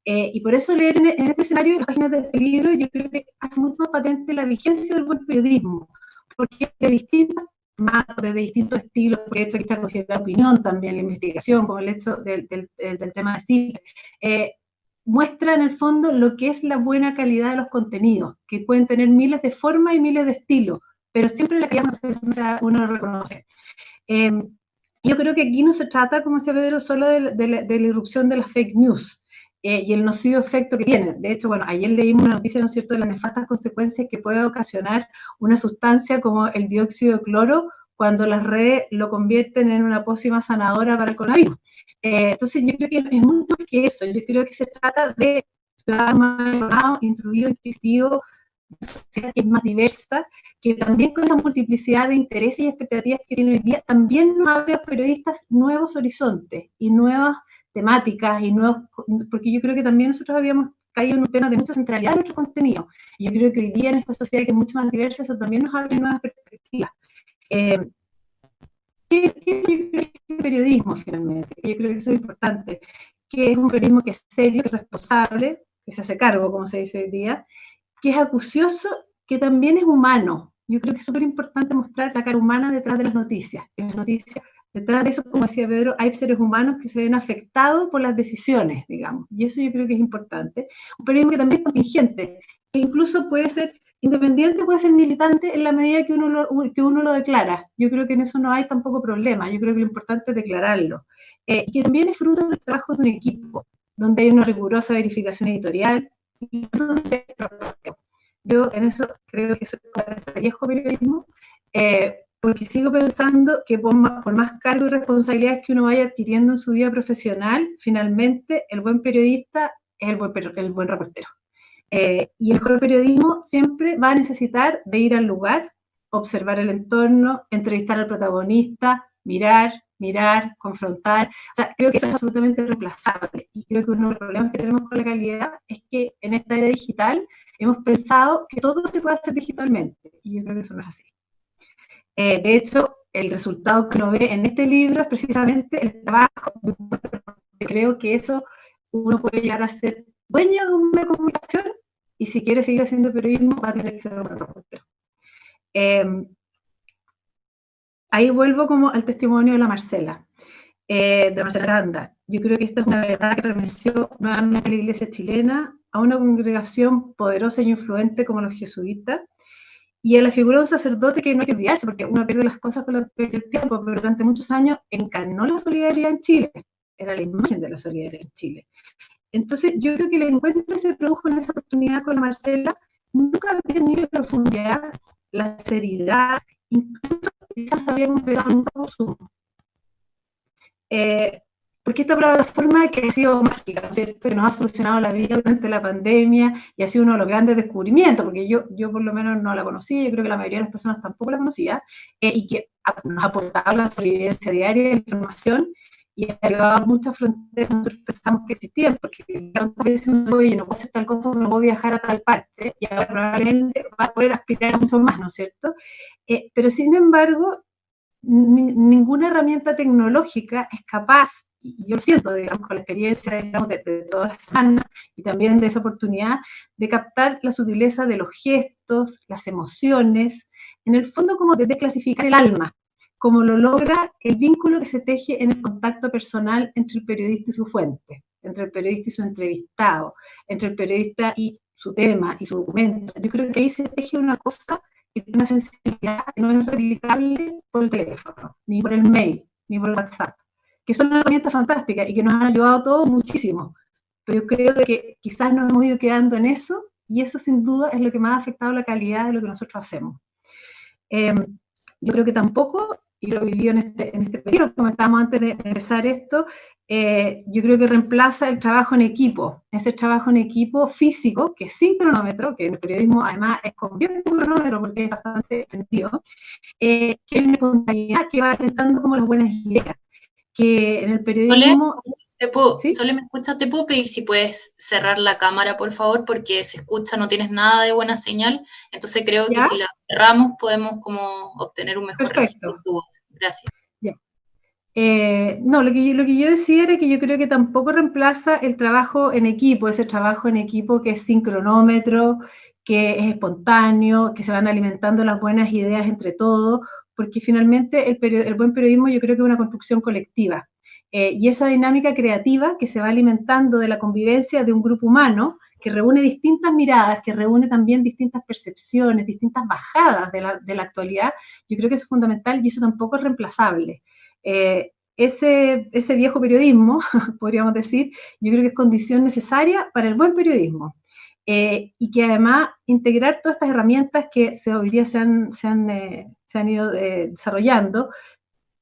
Y por eso leer en este escenario de las páginas de este libro, yo creo que hace mucho más patente la vigencia del buen periodismo, porque de distintas manos, de distintos estilos, porque de hecho aquí está considerada opinión también, la investigación, como el hecho del tema de CIPE, muestra en el fondo lo que es la buena calidad de los contenidos, que pueden tener miles de formas y miles de estilos, pero siempre la calidad uno lo reconoce. Yo creo que aquí no se trata, como decía Pedro, solo de la irrupción de las fake news y el nocivo efecto que tienen. De hecho, bueno, ayer leímos una noticia, ¿no es cierto?, de las nefastas consecuencias que puede ocasionar una sustancia como el dióxido de cloro cuando las redes lo convierten en una pócima sanadora para el coronavirus. Entonces yo creo que es mucho más que eso. Yo creo que se trata de ciudadanos más informados, instruidos, inquisitivos, una sociedad que es más diversa, que también con esa multiplicidad de intereses y expectativas que tiene hoy día, también nos abre a periodistas nuevos horizontes y nuevas temáticas, y nuevos, porque yo creo que también nosotros habíamos caído en un tema de mucha centralidad en nuestro contenido. Y yo creo que hoy día en esta sociedad que es mucho más diversa, eso también nos abre nuevas perspectivas. ¿Qué es el periodismo finalmente? Yo creo que eso es importante, que es un periodismo que es serio, que es responsable, que se hace cargo, como se dice hoy día, que es acucioso, que también es humano. Yo creo que es súper importante mostrar la cara humana detrás de las noticias. En las noticias, detrás de eso, como decía Pedro, hay seres humanos que se ven afectados por las decisiones, digamos, y eso yo creo que es importante. Un periodismo que también es contingente, que incluso puede ser independiente, puede ser militante en la medida que uno lo declara. Yo creo que en eso no hay tampoco problema. Yo creo que lo importante es declararlo. Y que también es fruto del trabajo de un equipo, donde hay una rigurosa verificación editorial. Y donde yo en eso creo que eso es viejo periodismo, porque sigo pensando que por más cargo y responsabilidades que uno vaya adquiriendo en su vida profesional, finalmente el buen periodista es el buen reportero. Y el mejor periodismo siempre va a necesitar de ir al lugar, observar el entorno, entrevistar al protagonista, mirar, confrontar. O sea, creo que eso es absolutamente reemplazable. Y creo que uno de los problemas que tenemos con la calidad es que en esta era digital hemos pensado que todo se puede hacer digitalmente. Y yo creo que eso no es así. De hecho, el resultado que uno ve en este libro es precisamente el trabajo. Creo que eso uno puede llegar a ser dueño de una comunicación, y si quiere seguir haciendo periodismo va a tener que ser un reportero. Ahí vuelvo como al testimonio de la Marcela Aranda. Yo creo que esta es una verdad que remeció nuevamente a la iglesia chilena, a una congregación poderosa y influente como los jesuitas, y a la figura de un sacerdote que no hay que olvidarse, porque uno pierde las cosas con el tiempo, pero durante muchos años encarnó la solidaridad en Chile, era la imagen de la solidaridad en Chile. Entonces, yo creo que el encuentro que se produjo en esa oportunidad con la Marcela nunca había tenido la profundidad, la seriedad, incluso quizás habíamos pegado nunca por Zoom. Porque esta plataforma que ha sido mágica, ¿no es cierto?, que nos ha solucionado la vida durante la pandemia y ha sido uno de los grandes descubrimientos, porque yo por lo menos no la conocía, yo creo que la mayoría de las personas tampoco la conocía, y que nos ha aportado la sobrevivencia diaria de la información, y ha llevado muchas fronteras que nosotros pensamos que existían, porque tantas veces uno dice, oye, no puedo hacer tal cosa, no puedo viajar a tal parte, y ahora probablemente va a poder aspirar a mucho más, ¿no es cierto? Pero sin embargo, ninguna herramienta tecnológica es capaz, y yo lo siento, digamos, con la experiencia, digamos, de todas las semanas, y también de esa oportunidad, de captar la sutileza de los gestos, las emociones, en el fondo como de desclasificar el alma, como lo logra el vínculo que se teje en el contacto personal entre el periodista y su fuente, entre el periodista y su entrevistado, entre el periodista y su tema y su documento. Yo creo que ahí se teje una cosa que tiene una sensibilidad que no es replicable por el teléfono, ni por el mail, ni por el WhatsApp, que son herramientas fantásticas y que nos han ayudado a todos muchísimo. Pero yo creo que quizás nos hemos ido quedando en eso, y eso sin duda es lo que más ha afectado la calidad de lo que nosotros hacemos. Yo creo que tampoco y lo vivió en este periodo, como estábamos antes de empezar esto, yo creo que reemplaza el trabajo en equipo, ese trabajo en equipo físico, que es sin cronómetro, que en el periodismo además es con bien cronómetro porque es bastante sentido, que es una espontaneidad que va atentando como las buenas ideas, que en el periodismo... ¿Sí? Sole, ¿me escuchas? Te puedo pedir si puedes cerrar la cámara, por favor, porque se escucha, no tienes nada de buena señal, entonces creo que ¿Ya? si la cerramos podemos como obtener un mejor registro Perfecto. de tu voz. Gracias. Ya. No, lo que yo decía era que yo creo que tampoco reemplaza el trabajo en equipo, ese trabajo en equipo que es sin cronómetro, que es espontáneo, que se van alimentando las buenas ideas entre todos, porque finalmente el buen periodismo yo creo que es una construcción colectiva. Y esa dinámica creativa que se va alimentando de la convivencia de un grupo humano, que reúne distintas miradas, que reúne también distintas percepciones, distintas bajadas de la actualidad, yo creo que eso es fundamental y eso tampoco es reemplazable. Ese viejo periodismo, podríamos decir, yo creo que es condición necesaria para el buen periodismo. Y que además integrar todas estas herramientas que hoy día se han ido desarrollando,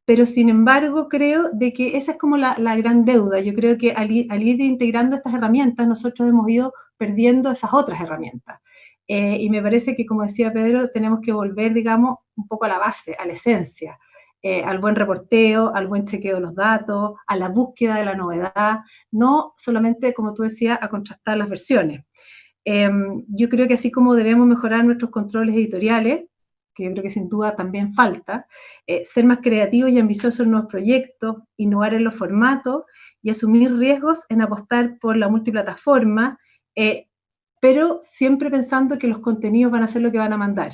pero sin embargo creo de que esa es como la gran deuda. Yo creo que al ir integrando estas herramientas, nosotros hemos ido perdiendo esas otras herramientas. Y me parece que, como decía Pedro, tenemos que volver, digamos, un poco a la base, a la esencia, al buen reporteo, al buen chequeo de los datos, a la búsqueda de la novedad, no solamente, como tú decías, a contrastar las versiones. Yo creo que así como debemos mejorar nuestros controles editoriales, que yo creo que sin duda también falta, ser más creativos y ambiciosos en nuevos proyectos, innovar en los formatos y asumir riesgos en apostar por la multiplataforma, pero siempre pensando que los contenidos van a ser lo que van a mandar.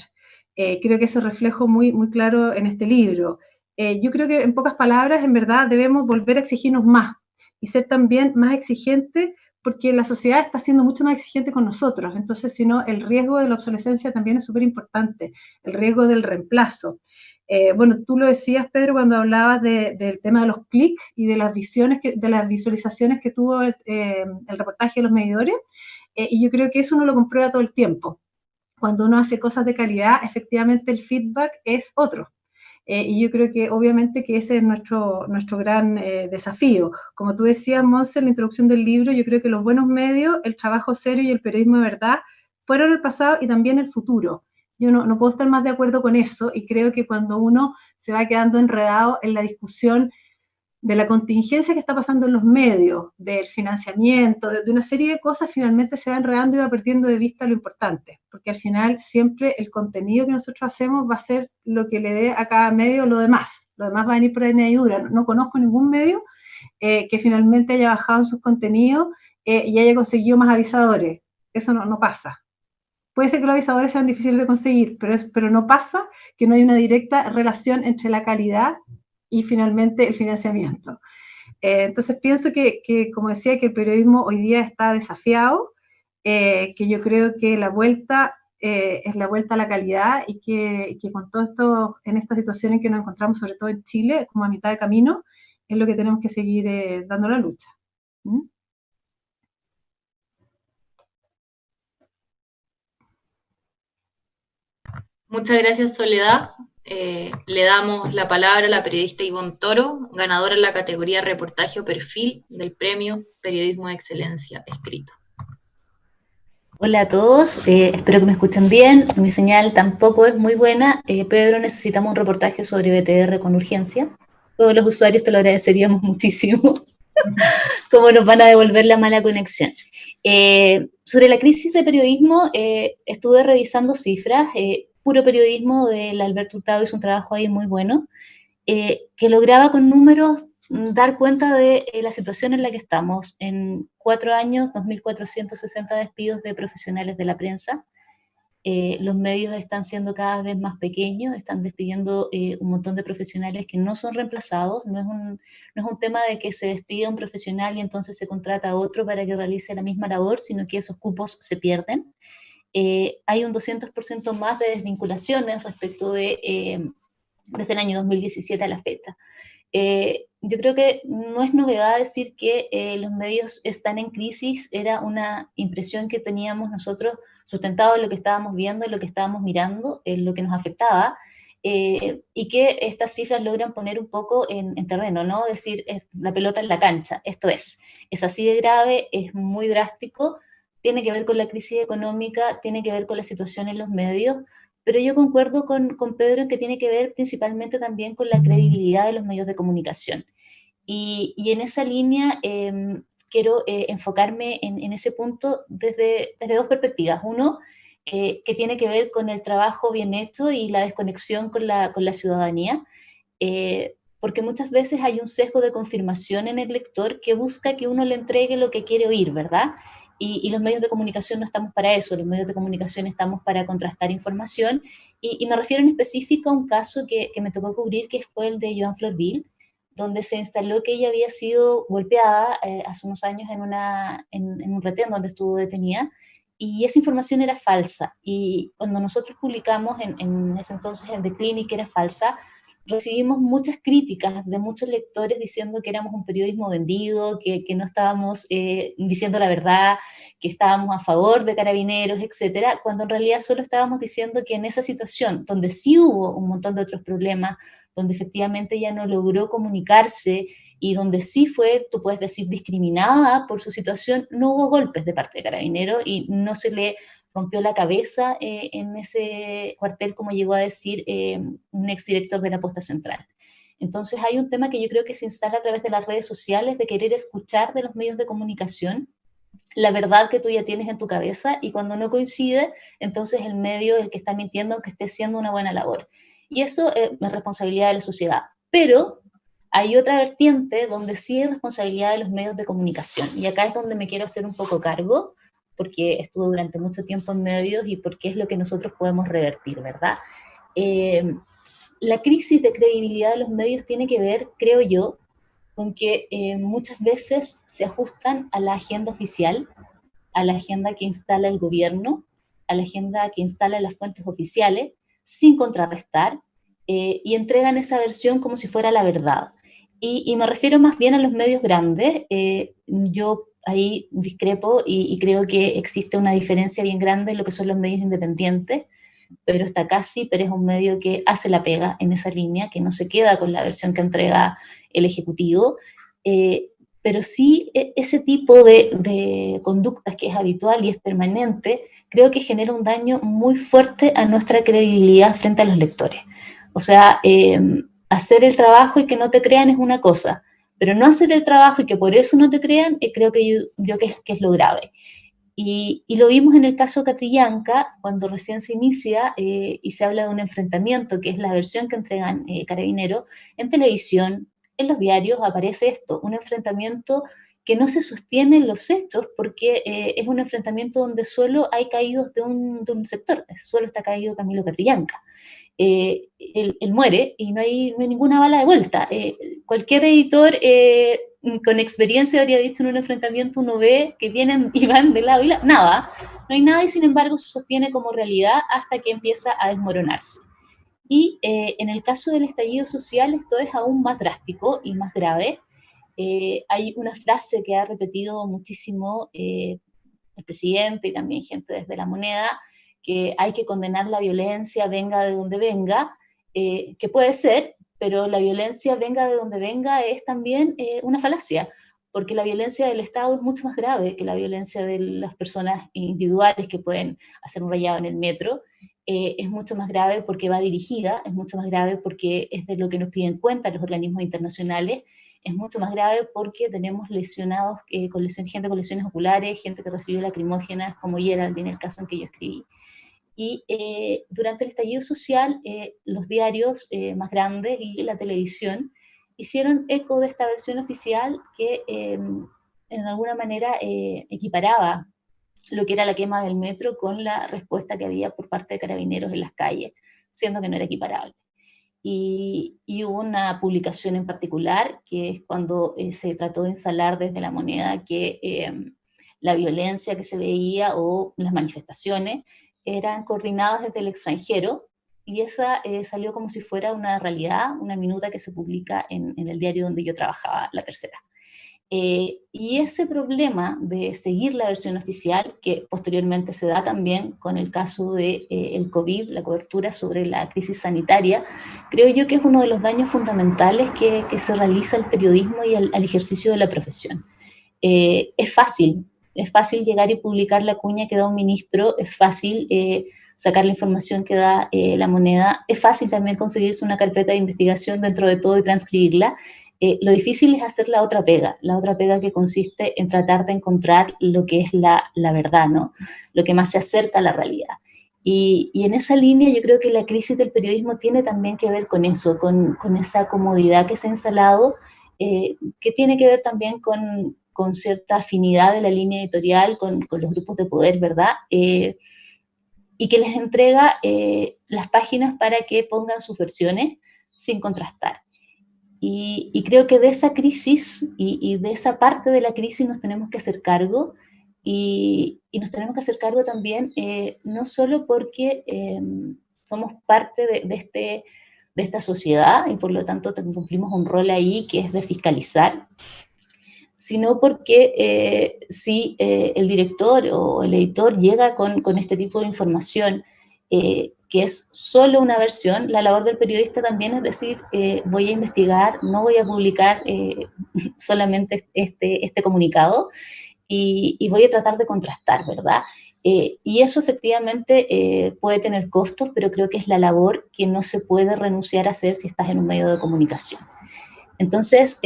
Creo que eso es reflejo muy, muy claro en este libro. Yo creo que en pocas palabras, en verdad, debemos volver a exigirnos más y ser también más exigentes porque la sociedad está siendo mucho más exigente con nosotros. Entonces, si no, el riesgo de la obsolescencia también es súper importante, el riesgo del reemplazo. Bueno, tú lo decías, Pedro, cuando hablabas del tema de los clics y de las visiones, de las visualizaciones que tuvo el reportaje de los medidores, y yo creo que eso uno lo comprueba todo el tiempo. Cuando uno hace cosas de calidad, efectivamente el feedback es otro. Y yo creo que obviamente que ese es nuestro gran desafío. Como tú decías, Monse, en la introducción del libro, yo creo que los buenos medios, el trabajo serio y el periodismo de verdad fueron el pasado y también el futuro. Yo no puedo estar más de acuerdo con eso y creo que cuando uno se va quedando enredado en la discusión de la contingencia que está pasando en los medios, del financiamiento, de una serie de cosas, finalmente se va enredando y va perdiendo de vista lo importante, porque al final siempre el contenido que nosotros hacemos va a ser lo que le dé a cada medio lo demás va a venir por añadidura. No conozco ningún medio que finalmente haya bajado en sus contenidos y haya conseguido más avisadores. Eso no pasa. Puede ser que los avisadores sean difíciles de conseguir, pero no pasa que no hay una directa relación entre la calidad y finalmente el financiamiento. Entonces pienso como decía, que el periodismo hoy día está desafiado, que yo creo que la vuelta es la vuelta a la calidad y que con todo esto, en esta situación en que nos encontramos, sobre todo en Chile, como a mitad de camino, es lo que tenemos que seguir dando la lucha. ¿Mm? Muchas gracias, Soledad. Le damos la palabra a la periodista Ivonne Toro, ganadora en la categoría Reportaje o Perfil del Premio Periodismo de Excelencia Escrito. Hola a todos, espero que me escuchen bien. Mi señal tampoco es muy buena. Pedro, necesitamos un reportaje sobre BTR con urgencia. Todos los usuarios te lo agradeceríamos muchísimo. Cómo nos van a devolver la mala conexión. Sobre la crisis de periodismo, estuve revisando cifras. Puro Periodismo del Alberto Hurtado hizo un trabajo ahí muy bueno, que lograba con números dar cuenta de la situación en la que estamos. En 4 años, 2.460 despidos de profesionales de la prensa. Los medios están siendo cada vez más pequeños, están despidiendo un montón de profesionales que no son reemplazados. No es un tema de que se despida un profesional y entonces se contrata a otro para que realice la misma labor, sino que esos cupos se pierden. Hay un 200% más de desvinculaciones respecto de desde el año 2017 a la fecha. Yo creo que no es novedad decir que los medios están en crisis, era una impresión que teníamos nosotros sustentado en lo que estábamos viendo, en lo que estábamos mirando, en lo que nos afectaba. y que estas cifras logran poner un poco en terreno, ¿no? Decir, la pelota en la cancha, esto es así de grave, es muy drástico, tiene que ver con la crisis económica, tiene que ver con la situación en los medios, pero yo concuerdo con Pedro en que tiene que ver principalmente también con la credibilidad de los medios de comunicación. Y en esa línea quiero enfocarme en ese punto desde dos perspectivas. Uno, que tiene que ver con el trabajo bien hecho y la desconexión con la ciudadanía, porque muchas veces hay un sesgo de confirmación en el lector que busca que uno le entregue lo que quiere oír, ¿verdad? Y los medios de comunicación no estamos para eso, los medios de comunicación estamos para contrastar información, y me refiero en específico a un caso que me tocó cubrir, que fue el de Joan Florville, donde se instaló que ella había sido golpeada hace unos años en un retén donde estuvo detenida, y esa información era falsa. Y cuando nosotros publicamos en ese entonces en The Clinic que era falsa, recibimos muchas críticas de muchos lectores diciendo que éramos un periodismo vendido, que no estábamos diciendo la verdad, que estábamos a favor de Carabineros, etcétera, cuando en realidad solo estábamos diciendo que en esa situación, donde sí hubo un montón de otros problemas, donde efectivamente ella no logró comunicarse y donde sí fue, tú puedes decir, discriminada por su situación, no hubo golpes de parte de Carabineros y no se le rompió la cabeza en ese cuartel, como llegó a decir un exdirector de la Posta Central. Entonces hay un tema que yo creo que se instala a través de las redes sociales, de querer escuchar de los medios de comunicación la verdad que tú ya tienes en tu cabeza, y cuando no coincide, entonces el medio es el que está mintiendo, aunque esté haciendo una buena labor. Y eso es responsabilidad de la sociedad. Pero hay otra vertiente donde sí es responsabilidad de los medios de comunicación. Y acá es donde me quiero hacer un poco cargo, porque estuve durante mucho tiempo en medios y porque es lo que nosotros podemos revertir, ¿verdad? La crisis de credibilidad de los medios tiene que ver, creo yo, con que muchas veces se ajustan a la agenda oficial, a la agenda que instala el gobierno, a la agenda que instalan las fuentes oficiales, sin contrarrestar, y entregan esa versión como si fuera la verdad. Y me refiero más bien a los medios grandes. Yo ahí discrepo y creo que existe una diferencia bien grande en lo que son los medios independientes. Pedro está casi, pero es un medio que hace la pega en esa línea, que no se queda con la versión que entrega el Ejecutivo, pero sí ese tipo de conductas que es habitual y es permanente, creo que genera un daño muy fuerte a nuestra credibilidad frente a los lectores. O sea, hacer el trabajo y que no te crean es una cosa, pero no hacer el trabajo y que por eso no te crean, creo que yo que es lo grave. Y lo vimos en el caso Catrillanca, cuando recién se inicia y se habla de un enfrentamiento, que es la versión que entregan Carabineros, en televisión, en los diarios aparece esto, un enfrentamiento que no se sostiene en los hechos, porque es un enfrentamiento donde solo hay caídos de un sector, solo está caído Camilo Catrillanca. Él muere y no hay ninguna bala de vuelta. Cualquier editor con experiencia habría dicho en un enfrentamiento, uno ve que vienen y van de lado y lado, nada, no hay nada, y sin embargo se sostiene como realidad hasta que empieza a desmoronarse. Y en el caso del estallido social esto es aún más drástico y más grave. Hay una frase que ha repetido muchísimo el presidente y también gente desde La Moneda, que hay que condenar la violencia, venga de donde venga, que puede ser, pero la violencia venga de donde venga es también una falacia, porque la violencia del Estado es mucho más grave que la violencia de las personas individuales que pueden hacer un rayado en el metro. Es mucho más grave porque va dirigida, es mucho más grave porque es de lo que nos piden cuenta los organismos internacionales, es mucho más grave porque tenemos lesionados, gente con lesiones oculares, gente que recibió lacrimógenas, como Gerald en el caso en que yo escribí. Y durante el estallido social, los diarios más grandes y la televisión hicieron eco de esta versión oficial que en alguna manera equiparaba lo que era la quema del metro con la respuesta que había por parte de Carabineros en las calles, siendo que no era equiparable. Y hubo una publicación en particular, que es cuando se trató de instalar desde La Moneda que la violencia que se veía o las manifestaciones eran coordinadas desde el extranjero, y esa salió como si fuera una realidad, una minuta que se publica en el diario donde yo trabajaba, La Tercera. Y ese problema de seguir la versión oficial, que posteriormente se da también con el caso de el COVID, la cobertura sobre la crisis sanitaria, creo yo que es uno de los daños fundamentales que se realiza al periodismo y al ejercicio de la profesión. Es fácil llegar y publicar la cuña que da un ministro, es fácil sacar la información que da La Moneda, es fácil también conseguirse una carpeta de investigación dentro de todo y transcribirla. Lo difícil es hacer la otra pega que consiste en tratar de encontrar lo que es la verdad, ¿no? Lo que más se acerca a la realidad. Y en esa línea yo creo que la crisis del periodismo tiene también que ver con eso, con esa comodidad que se ha instalado, que tiene que ver también con cierta afinidad de la línea editorial, con los grupos de poder, ¿verdad? Y que les entrega las páginas para que pongan sus versiones sin contrastar. Y creo que de esa crisis y de esa parte de la crisis nos tenemos que hacer cargo, y nos tenemos que hacer cargo también, no solo porque somos parte de esta sociedad y por lo tanto cumplimos un rol ahí que es de fiscalizar, sino porque si el director o el editor llega con este tipo de información, que es solo una versión, la labor del periodista también es decir, voy a investigar, no voy a publicar solamente este comunicado, y voy a tratar de contrastar, ¿verdad? Y eso efectivamente puede tener costos, pero creo que es la labor que no se puede renunciar a hacer si estás en un medio de comunicación. Entonces,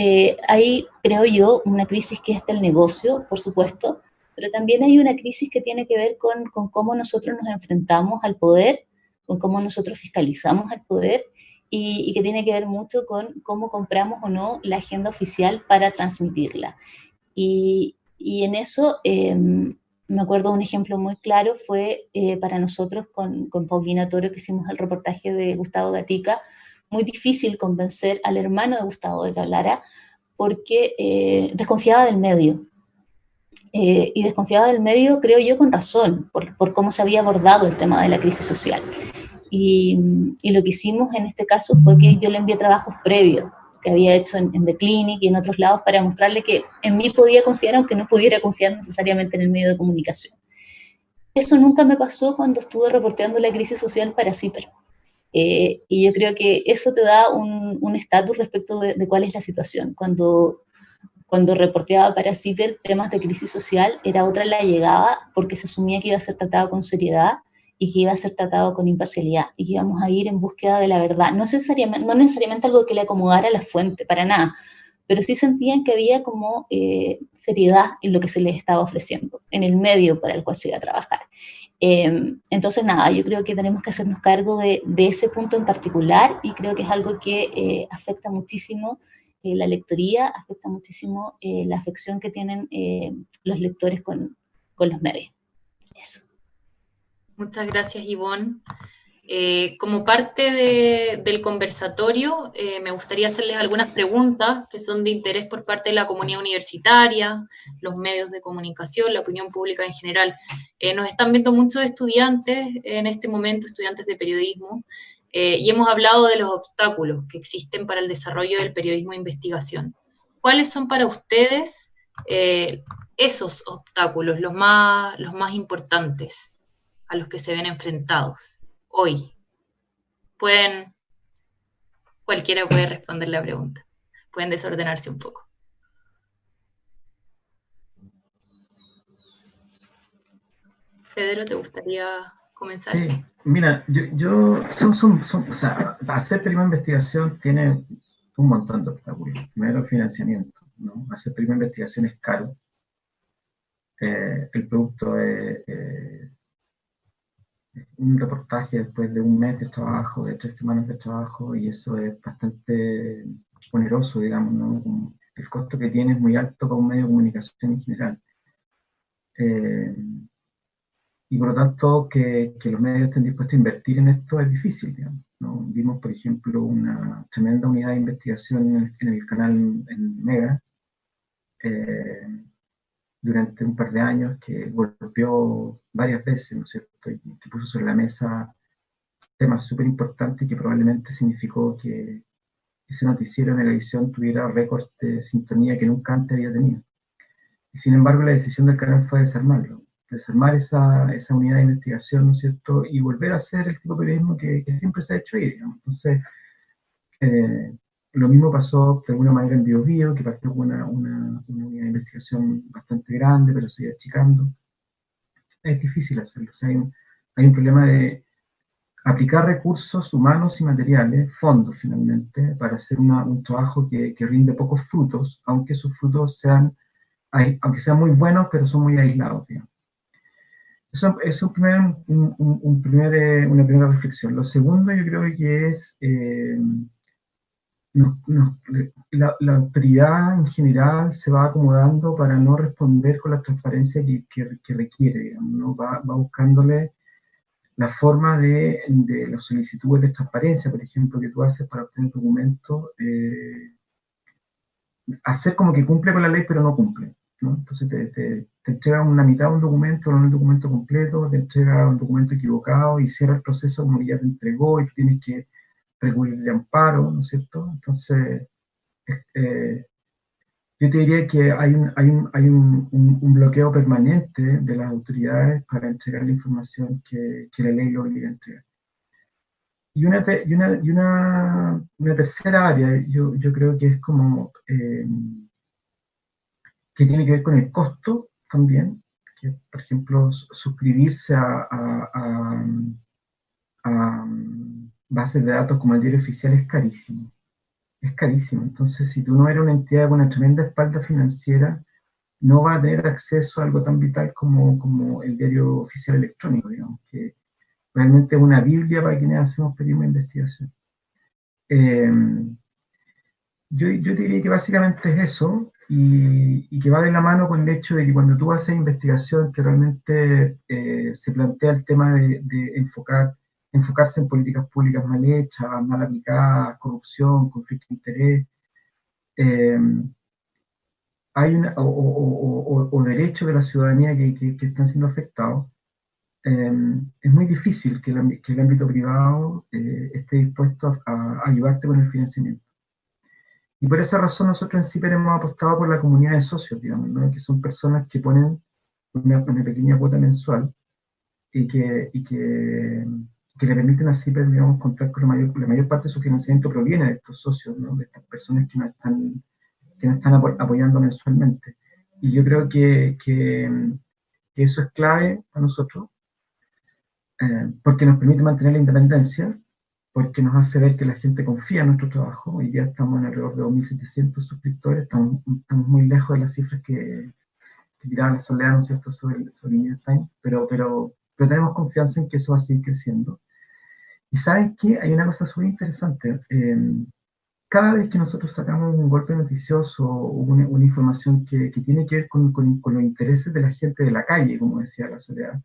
hay, creo yo, una crisis que es del negocio, por supuesto, pero también hay una crisis que tiene que ver con cómo nosotros nos enfrentamos al poder, con cómo nosotros fiscalizamos al poder, y que tiene que ver mucho con cómo compramos o no la agenda oficial para transmitirla. Y en eso, me acuerdo un ejemplo muy claro, fue para nosotros con Paulina Toro, que hicimos el reportaje de Gustavo Gatica, muy difícil convencer al hermano de Gustavo de que hablara, porque desconfiaba del medio. Y desconfiaba del medio, creo yo, con razón, por cómo se había abordado el tema de la crisis social. Y lo que hicimos en este caso fue que yo le envié trabajos previos que había hecho en The Clinic y en otros lados para mostrarle que en mí podía confiar, aunque no pudiera confiar necesariamente en el medio de comunicación. Eso nunca me pasó cuando estuve reporteando la crisis social para CIPER. Y yo creo que eso te da un estatus respecto de cuál es la situación. Cuando reporteaba para CIPER temas de crisis social, era otra la llegada, porque se asumía que iba a ser tratado con seriedad y que iba a ser tratado con imparcialidad, y que íbamos a ir en búsqueda de la verdad. No necesariamente algo que le acomodara a la fuente, para nada, pero sí sentían que había como seriedad en lo que se les estaba ofreciendo, en el medio para el cual se iba a trabajar. Entonces, nada, yo creo que tenemos que hacernos cargo de ese punto en particular, y creo que es algo que afecta muchísimo la lectoría, afecta muchísimo la afección que tienen los lectores con los medios. Eso. Muchas gracias, Ivonne. Como parte del conversatorio, me gustaría hacerles algunas preguntas que son de interés por parte de la comunidad universitaria, los medios de comunicación, la opinión pública en general. Nos están viendo muchos estudiantes en este momento, estudiantes de periodismo, y hemos hablado de los obstáculos que existen para el desarrollo del periodismo de investigación. ¿Cuáles son para ustedes esos obstáculos, los más importantes a los que se ven enfrentados hoy? Cualquiera puede responder la pregunta. Pueden desordenarse un poco. Pedro, ¿te gustaría comenzar? Sí, mira, o sea, hacer periodismo de investigación tiene un montón de obstáculos. Primero, el financiamiento, ¿no? Hacer periodismo de investigación es caro. El producto es un reportaje después de un mes de trabajo, de 3 semanas de trabajo, y eso es bastante oneroso, digamos, ¿no? El costo que tiene es muy alto para un medio de comunicación en general. Y por lo tanto, que los medios estén dispuestos a invertir en esto es difícil, digamos, ¿no? Vimos, por ejemplo, una tremenda unidad de investigación en el canal en Mega, durante un par de años, que golpeó varias veces, ¿no es cierto? Y que puso sobre la mesa temas súper importantes, que probablemente significó que ese noticiero en Megavisión tuviera récords de sintonía que nunca antes había tenido. Y sin embargo, la decisión del canal fue desarmarlo, desarmar esa unidad de investigación, ¿no es cierto?, y volver a hacer el tipo de periodismo que siempre se ha hecho ahí, digamos. Entonces, lo mismo pasó de alguna manera en Bio Bio, que partió con una unidad de investigación bastante grande, pero se iba achicando. Es difícil hacerlo, o sea, hay un problema de aplicar recursos humanos y materiales, fondos finalmente, para hacer un trabajo que rinde pocos frutos, aunque sus frutos sean muy buenos, pero son muy aislados, digamos. Eso es una primera reflexión. Lo segundo yo creo que es la autoridad en general se va acomodando para no responder con la transparencia que requiere, digamos, ¿no? Va buscándole la forma de las solicitudes de transparencia, por ejemplo, que tú haces para obtener documentos, hacer como que cumple con la ley, pero no cumple, ¿no? Entonces te entrega una mitad de un documento, no un documento completo, te entrega un documento equivocado y cierra el proceso como que ya te entregó y tú tienes que recurrir de amparo, ¿no es cierto? Entonces, yo te diría que hay un bloqueo permanente de las autoridades para entregar la información que la ley lo obliga a entregar. Y una tercera área, yo creo que es como, que tiene que ver con el costo también, que por ejemplo suscribirse a bases de datos como el Diario Oficial es carísimo. Es carísimo. Entonces, si tú no eres una entidad con una tremenda espalda financiera, no vas a tener acceso a algo tan vital como el Diario Oficial electrónico, digamos, que realmente es una biblia para quienes hacemos periodismo de investigación. Yo diría que básicamente es eso, y que va de la mano con el hecho de que cuando tú haces investigación que realmente se plantea el tema de enfocarse en políticas públicas mal hechas, mal aplicadas, corrupción, conflicto de interés, hay o derechos de la ciudadanía que están siendo afectados, es muy difícil que el ámbito privado esté dispuesto a ayudarte con el financiamiento. Y por esa razón nosotros en CIPER hemos apostado por la comunidad de socios, digamos, ¿no? Que son personas que ponen una pequeña cuota mensual y que le permiten a CIPER, digamos, contar con la mayor parte de su financiamiento proviene de estos socios, ¿no? De estas personas que nos están apoyando mensualmente. Y yo creo que eso es clave para nosotros, porque nos permite mantener la independencia, porque nos hace ver que la gente confía en nuestro trabajo. Hoy día estamos en alrededor de 2.700 suscriptores, estamos muy lejos de las cifras que tiraban la Soledad, ¿no es cierto?, sobre New York Times, pero tenemos confianza en que eso va a seguir creciendo. Y ¿saben qué? Hay una cosa súper interesante. Cada vez que nosotros sacamos un golpe noticioso o una información que tiene que ver con los intereses de la gente de la calle, como decía la Soledad,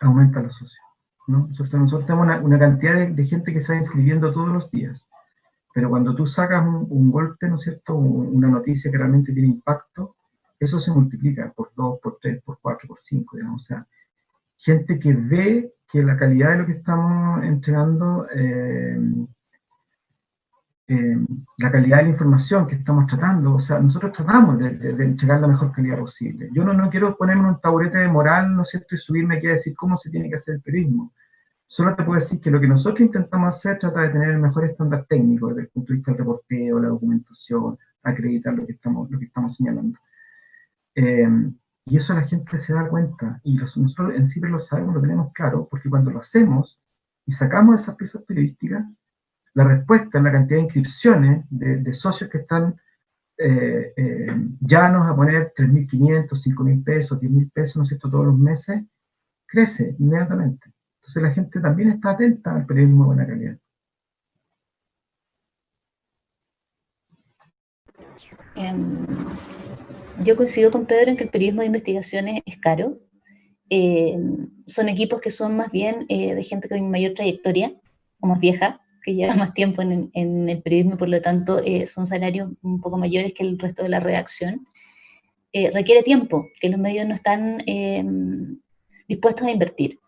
aumenta los socios, ¿no? Nosotros tenemos una cantidad de gente que se va inscribiendo todos los días, pero cuando tú sacas un golpe, ¿no es cierto?, una noticia que realmente tiene impacto, eso se multiplica por 2, por 3, por 4, por 5, digamos. O sea, gente que ve que la calidad de lo que estamos entregando, la calidad de la información que estamos tratando, o sea, nosotros tratamos de entregar la mejor calidad posible. Yo no quiero ponerme en un taburete de moral, ¿no es cierto?, y subirme aquí a decir cómo se tiene que hacer el periodismo. Solo te puedo decir que lo que nosotros intentamos hacer trata de tener el mejor estándar técnico desde el punto de vista del reporteo, la documentación, acreditar lo que estamos señalando. Y eso la gente se da cuenta, y nosotros en CIPER lo sabemos, lo tenemos claro, porque cuando lo hacemos y sacamos esas piezas periodísticas, la respuesta en la cantidad de inscripciones de socios que están llanos a poner 3.500, 5.000 pesos, 10.000 pesos, ¿no es cierto?, todos los meses, crece inmediatamente. Entonces la gente también está atenta al periodismo de buena calidad. Yo coincido con Pedro en que el periodismo de investigación es caro. Son equipos que son más bien de gente con mayor trayectoria, o más vieja, que lleva más tiempo en el periodismo, por lo tanto son salarios un poco mayores que el resto de la redacción. Requiere tiempo, que los medios no están dispuestos a invertir.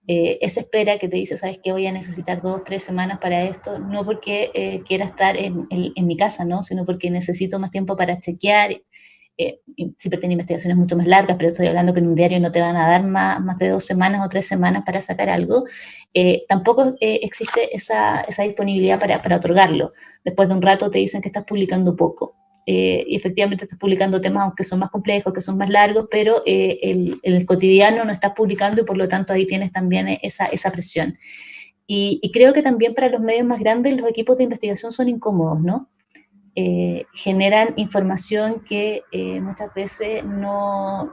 esa espera que te dice, sabes que voy a necesitar 2, 3 semanas para esto, no porque quiera estar en mi casa, ¿no? Sino porque necesito más tiempo para chequear. Siempre tiene investigaciones mucho más largas, pero estoy hablando que en un diario no te van a dar más de 2 semanas o 3 semanas para sacar algo. Tampoco existe esa disponibilidad para otorgarlo. Después de un rato te dicen que estás publicando poco. Y efectivamente estás publicando temas aunque son más complejos, que son más largos, pero el cotidiano no estás publicando y por lo tanto ahí tienes también esa presión. Y creo que también para los medios más grandes los equipos de investigación son incómodos, ¿no? Generan información que muchas veces no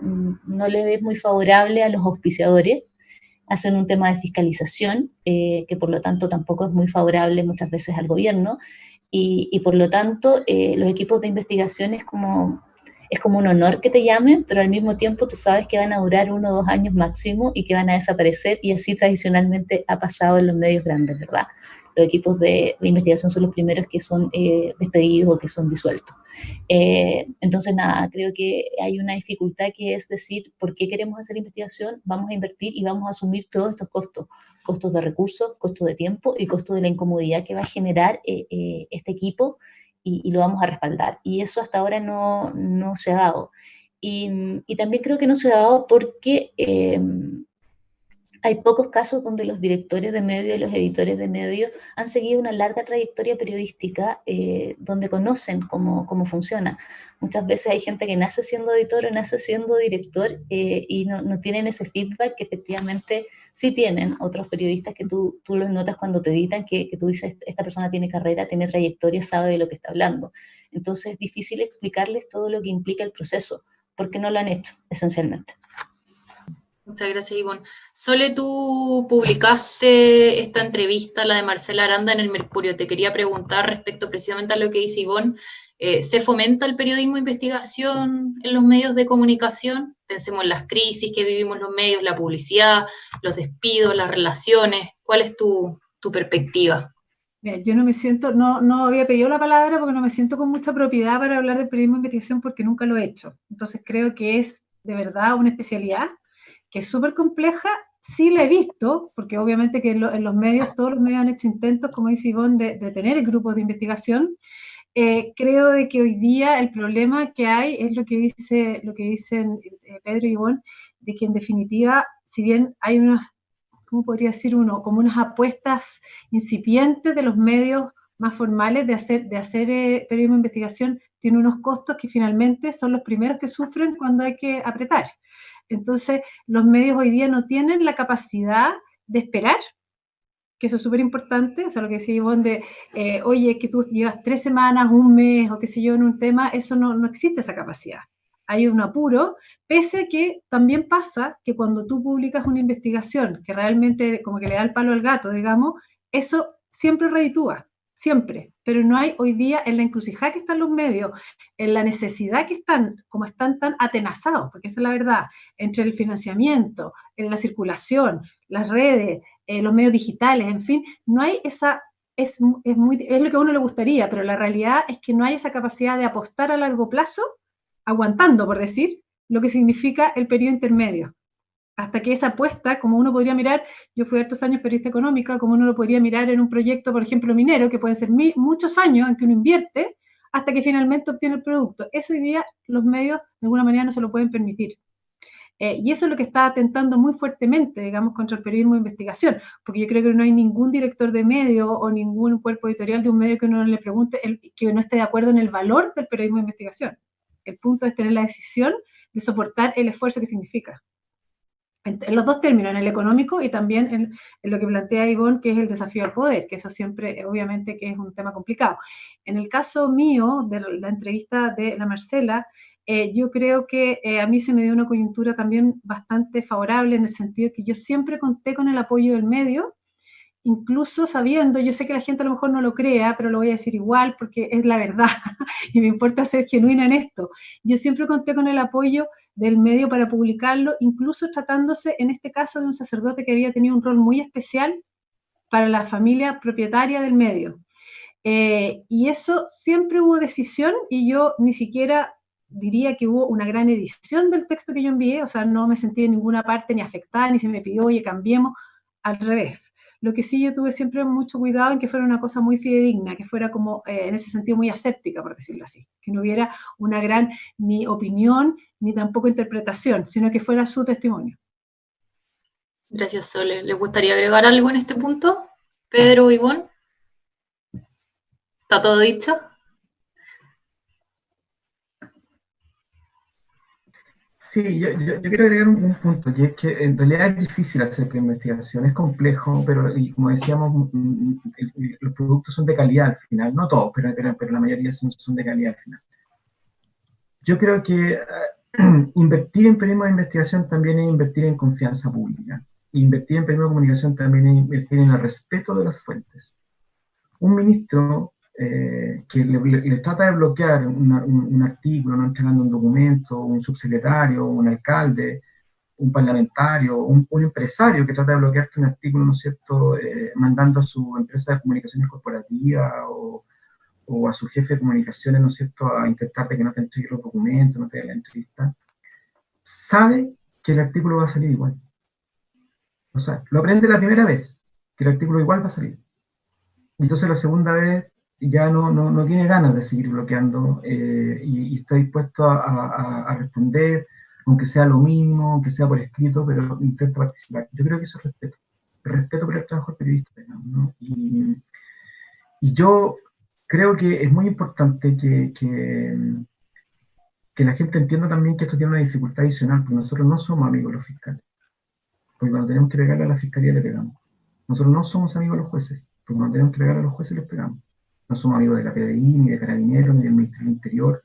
le es muy favorable a los auspiciadores, hacen un tema de fiscalización, que por lo tanto tampoco es muy favorable muchas veces al gobierno, y por lo tanto los equipos de investigación es como un honor que te llamen, pero al mismo tiempo tú sabes que van a durar 1 o 2 años máximo y que van a desaparecer, y así tradicionalmente ha pasado en los medios grandes, ¿verdad? Los equipos de investigación son los primeros que son despedidos o que son disueltos. Entonces, nada, creo que hay una dificultad que es decir, ¿por qué queremos hacer investigación? Vamos a invertir y vamos a asumir todos estos costos de recursos, costos de tiempo y costos de la incomodidad que va a generar este equipo, y lo vamos a respaldar. Y eso hasta ahora no se ha dado. Y también creo que no se ha dado porque hay pocos casos donde los directores de medios y los editores de medios han seguido una larga trayectoria periodística donde conocen cómo funciona. Muchas veces hay gente que nace siendo editor o nace siendo director y no tienen ese feedback que efectivamente sí tienen otros periodistas que tú los notas cuando te editan, que tú dices, esta persona tiene carrera, tiene trayectoria, sabe de lo que está hablando. Entonces es difícil explicarles todo lo que implica el proceso, porque no lo han hecho, esencialmente. Muchas gracias, Ivonne. Sole, tú publicaste esta entrevista, la de Marcela Aranda, en el Mercurio. Te quería preguntar respecto precisamente a lo que dice Ivonne. ¿Se fomenta el periodismo de investigación en los medios de comunicación? Pensemos en las crisis que vivimos los medios, la publicidad, los despidos, las relaciones. ¿Cuál es tu perspectiva? Mira, yo no me siento, no había pedido la palabra porque no me siento con mucha propiedad para hablar del periodismo de investigación porque nunca lo he hecho. Entonces creo que es de verdad una especialidad que es súper compleja. Sí la he visto, porque obviamente que en los medios, todos los medios han hecho intentos, como dice Ivonne, de tener grupos de investigación. Creo de que hoy día el problema que hay es lo que dicen Pedro y Ivonne, de que en definitiva, si bien hay unas, ¿cómo podría decir uno? Como unas apuestas incipientes de los medios más formales de hacer periodismo de investigación, tiene unos costos que finalmente son los primeros que sufren cuando hay que apretar. Entonces, los medios hoy día no tienen la capacidad de esperar, que eso es súper importante, o sea, lo que decía Ivonne de, oye, que tú llevas 3 semanas, un mes, o qué sé yo, en un tema, eso no existe esa capacidad. Hay un apuro, pese a que también pasa que cuando tú publicas una investigación que realmente como que le da el palo al gato, digamos, eso siempre reditúa, siempre, pero no hay hoy día en la encrucijada que están los medios, en la necesidad que están, como están tan atenazados, porque esa es la verdad, entre el financiamiento, en la circulación, las redes, los medios digitales, en fin, no hay esa, es lo que a uno le gustaría, pero la realidad es que no hay esa capacidad de apostar a largo plazo, aguantando, por decir, lo que significa el periodo intermedio. Hasta que esa apuesta, como uno podría mirar, yo fui hartos años periodista económica, como uno lo podría mirar en un proyecto, por ejemplo, minero, que pueden ser muchos años en que uno invierte, hasta que finalmente obtiene el producto. Eso hoy día los medios, de alguna manera, no se lo pueden permitir. Y eso es lo que está atentando muy fuertemente, digamos, contra el periodismo de investigación, porque yo creo que no hay ningún director de medio o ningún cuerpo editorial de un medio que uno le pregunte que no esté de acuerdo en el valor del periodismo de investigación. El punto es tener la decisión de soportar el esfuerzo que significa. En los dos términos, en el económico y también en lo que plantea Ivonne, que es el desafío al poder, que eso siempre, obviamente, que es un tema complicado. En el caso mío, de la entrevista de la Marcela, yo creo que a mí se me dio una coyuntura también bastante favorable en el sentido que yo siempre conté con el apoyo del medio, incluso sabiendo, yo sé que la gente a lo mejor no lo crea, pero lo voy a decir igual porque es la verdad y me importa ser genuina en esto. Yo siempre conté con el apoyo del medio para publicarlo, incluso tratándose en este caso de un sacerdote que había tenido un rol muy especial para la familia propietaria del medio. Y eso siempre hubo decisión y yo ni siquiera diría que hubo una gran edición del texto que yo envié, o sea, no me sentí en ninguna parte ni afectada, ni se me pidió, oye, cambiemos. al revés. Lo que sí yo tuve siempre mucho cuidado en que fuera una cosa muy fidedigna, que fuera como, en ese sentido, muy aséptica, por decirlo así. Que no hubiera una gran ni opinión, ni tampoco interpretación, sino que fuera su testimonio. Gracias, Sole. ¿Les gustaría agregar algo en este punto? Pedro o Ivonne. ¿Está todo dicho? Sí, yo quiero agregar un punto, que es que en realidad es difícil hacer investigación, es complejo, pero y como decíamos, los productos son de calidad al final, no todos, pero la mayoría son de calidad al final. Yo creo que invertir en periodismo de investigación también es invertir en confianza pública. Invertir en periodismo de comunicación también es invertir en el respeto de las fuentes. Un ministro que le trata de bloquear un artículo, no entregando un documento, un subsecretario, un alcalde, un parlamentario, un empresario que trata de bloquearte un artículo, ¿no es cierto?, mandando a su empresa de comunicaciones corporativa o a su jefe de comunicaciones, ¿no es cierto?, a intentar de que no te entregue los documentos, no te dé la entrevista, sabe que el artículo va a salir igual. O sea, lo aprende la primera vez, que el artículo igual va a salir. Entonces la segunda vez ya no tiene ganas de seguir bloqueando y está dispuesto a responder, aunque sea lo mínimo, aunque sea por escrito, pero intenta participar. Yo creo que eso es respeto. El respeto por el trabajo del periodista, ¿no? Y yo creo que es muy importante que la gente entienda también que esto tiene una dificultad adicional, porque nosotros no somos amigos de los fiscales. Porque cuando tenemos que pegarle a la fiscalía le pegamos. Nosotros no somos amigos de los jueces, porque cuando tenemos que pegar a los jueces les pegamos. No somos amigos de la PDI, ni de Carabineros, ni del Ministerio del Interior.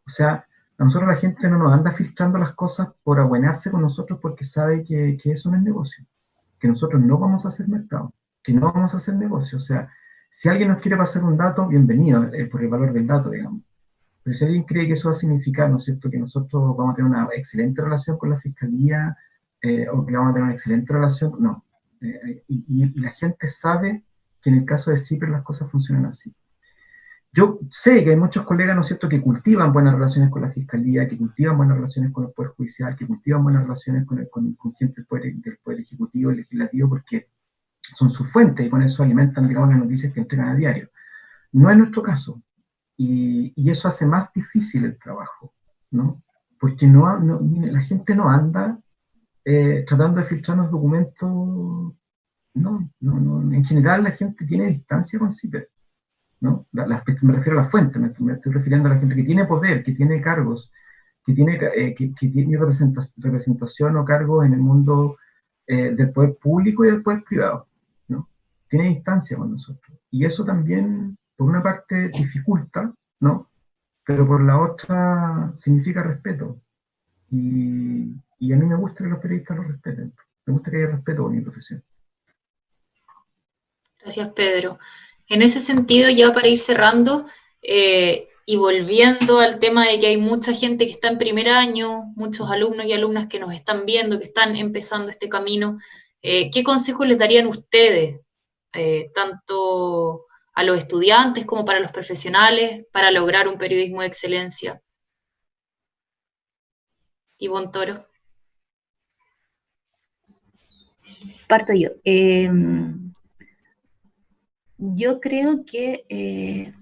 O sea, a nosotros la gente no nos anda filtrando las cosas por abuenarse con nosotros porque sabe que eso no es negocio, que nosotros no vamos a hacer mercado, que no vamos a hacer negocio. O sea, si alguien nos quiere pasar un dato, bienvenido, por el valor del dato, digamos. Pero si alguien cree que eso va a significar, ¿no es cierto?, que nosotros vamos a tener una excelente relación con la Fiscalía, o que vamos a tener una excelente relación, no. Y la gente sabe que en el caso de CIPRES las cosas funcionan así. Yo sé que hay muchos colegas, ¿no es cierto?, que cultivan buenas relaciones con la Fiscalía, que cultivan buenas relaciones con el Poder Judicial, que cultivan buenas relaciones con gente del poder Ejecutivo y Legislativo, porque son sus fuentes y con eso alimentan, digamos, las noticias que entregan a diario. No es nuestro caso. Y eso hace más difícil el trabajo, ¿no? Porque la gente no anda tratando de filtrar los documentos. No, en general la gente tiene distancia con CIPER, ¿no? Me refiero a la fuente, me estoy refiriendo a la gente que tiene poder, que tiene cargos, que tiene representación o cargos en el mundo del poder público y del poder privado, ¿no? Tiene distancia con nosotros. Y eso también, por una parte, dificulta, ¿no? Pero por la otra significa respeto. Y a mí me gusta que los periodistas lo respeten. Me gusta que haya respeto por mi profesión. Gracias, Pedro. En ese sentido, ya para ir cerrando y volviendo al tema de que hay mucha gente que está en primer año, muchos alumnos y alumnas que nos están viendo, que están empezando este camino, ¿qué consejos les darían ustedes, tanto a los estudiantes como para los profesionales, para lograr un periodismo de excelencia? Ivonne Toro. Parto yo. Yo creo que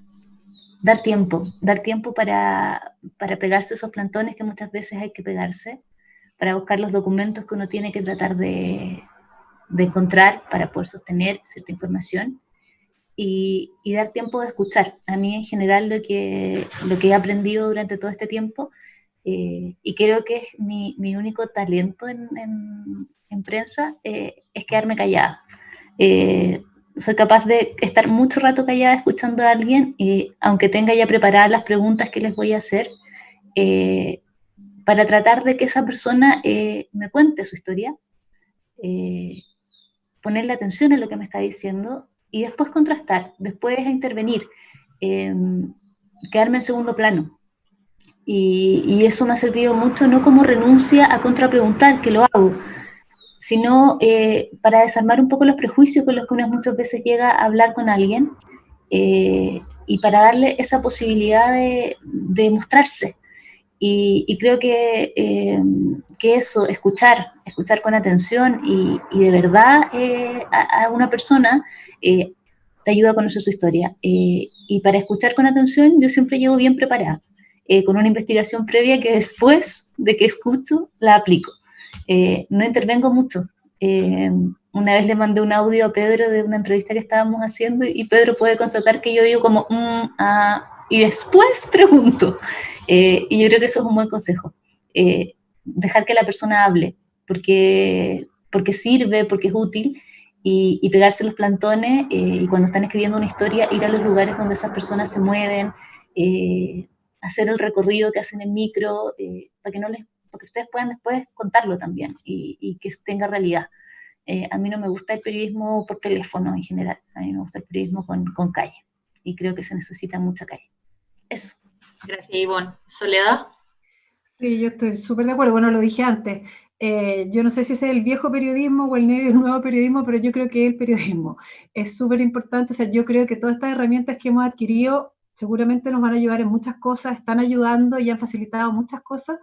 dar tiempo para pegarse esos plantones que muchas veces hay que pegarse, para buscar los documentos que uno tiene que tratar de encontrar para poder sostener cierta información y dar tiempo de escuchar. A mí en general lo que he aprendido durante todo este tiempo, y creo que es mi único talento en prensa, es quedarme callada. Soy capaz de estar mucho rato callada escuchando a alguien, aunque tenga ya preparadas las preguntas que les voy a hacer, para tratar de que esa persona me cuente su historia, ponerle atención a lo que me está diciendo y después contrastar, después intervenir, quedarme en segundo plano. Y eso me ha servido mucho, no como renuncia a contrapreguntar, que lo hago, sino para desarmar un poco los prejuicios con los que uno muchas veces llega a hablar con alguien, y para darle esa posibilidad de mostrarse. Y creo que eso, escuchar con atención y de verdad a una persona te ayuda a conocer su historia. Y para escuchar con atención yo siempre llego bien preparada, con una investigación previa que después de que escucho la aplico. No intervengo mucho. Una vez le mandé un audio a Pedro de una entrevista que estábamos haciendo y Pedro puede constatar que yo digo como, y después pregunto. Y yo creo que eso es un buen consejo. Dejar que la persona hable, porque sirve, porque es útil, y pegarse los plantones, y cuando están escribiendo una historia, ir a los lugares donde esas personas se mueven, hacer el recorrido que hacen en micro, para que ustedes puedan después contarlo también y que tenga realidad. A mí no me gusta el periodismo por teléfono en general, a mí me gusta el periodismo con calle, y creo que se necesita mucha calle. Eso. Gracias, Ivonne. ¿Soledad? Sí, yo estoy súper de acuerdo. Bueno, lo dije antes. Yo no sé si es el viejo periodismo o el nuevo periodismo, pero yo creo que el periodismo es súper importante. O sea, yo creo que todas estas herramientas que hemos adquirido seguramente nos van a ayudar en muchas cosas, están ayudando y han facilitado muchas cosas,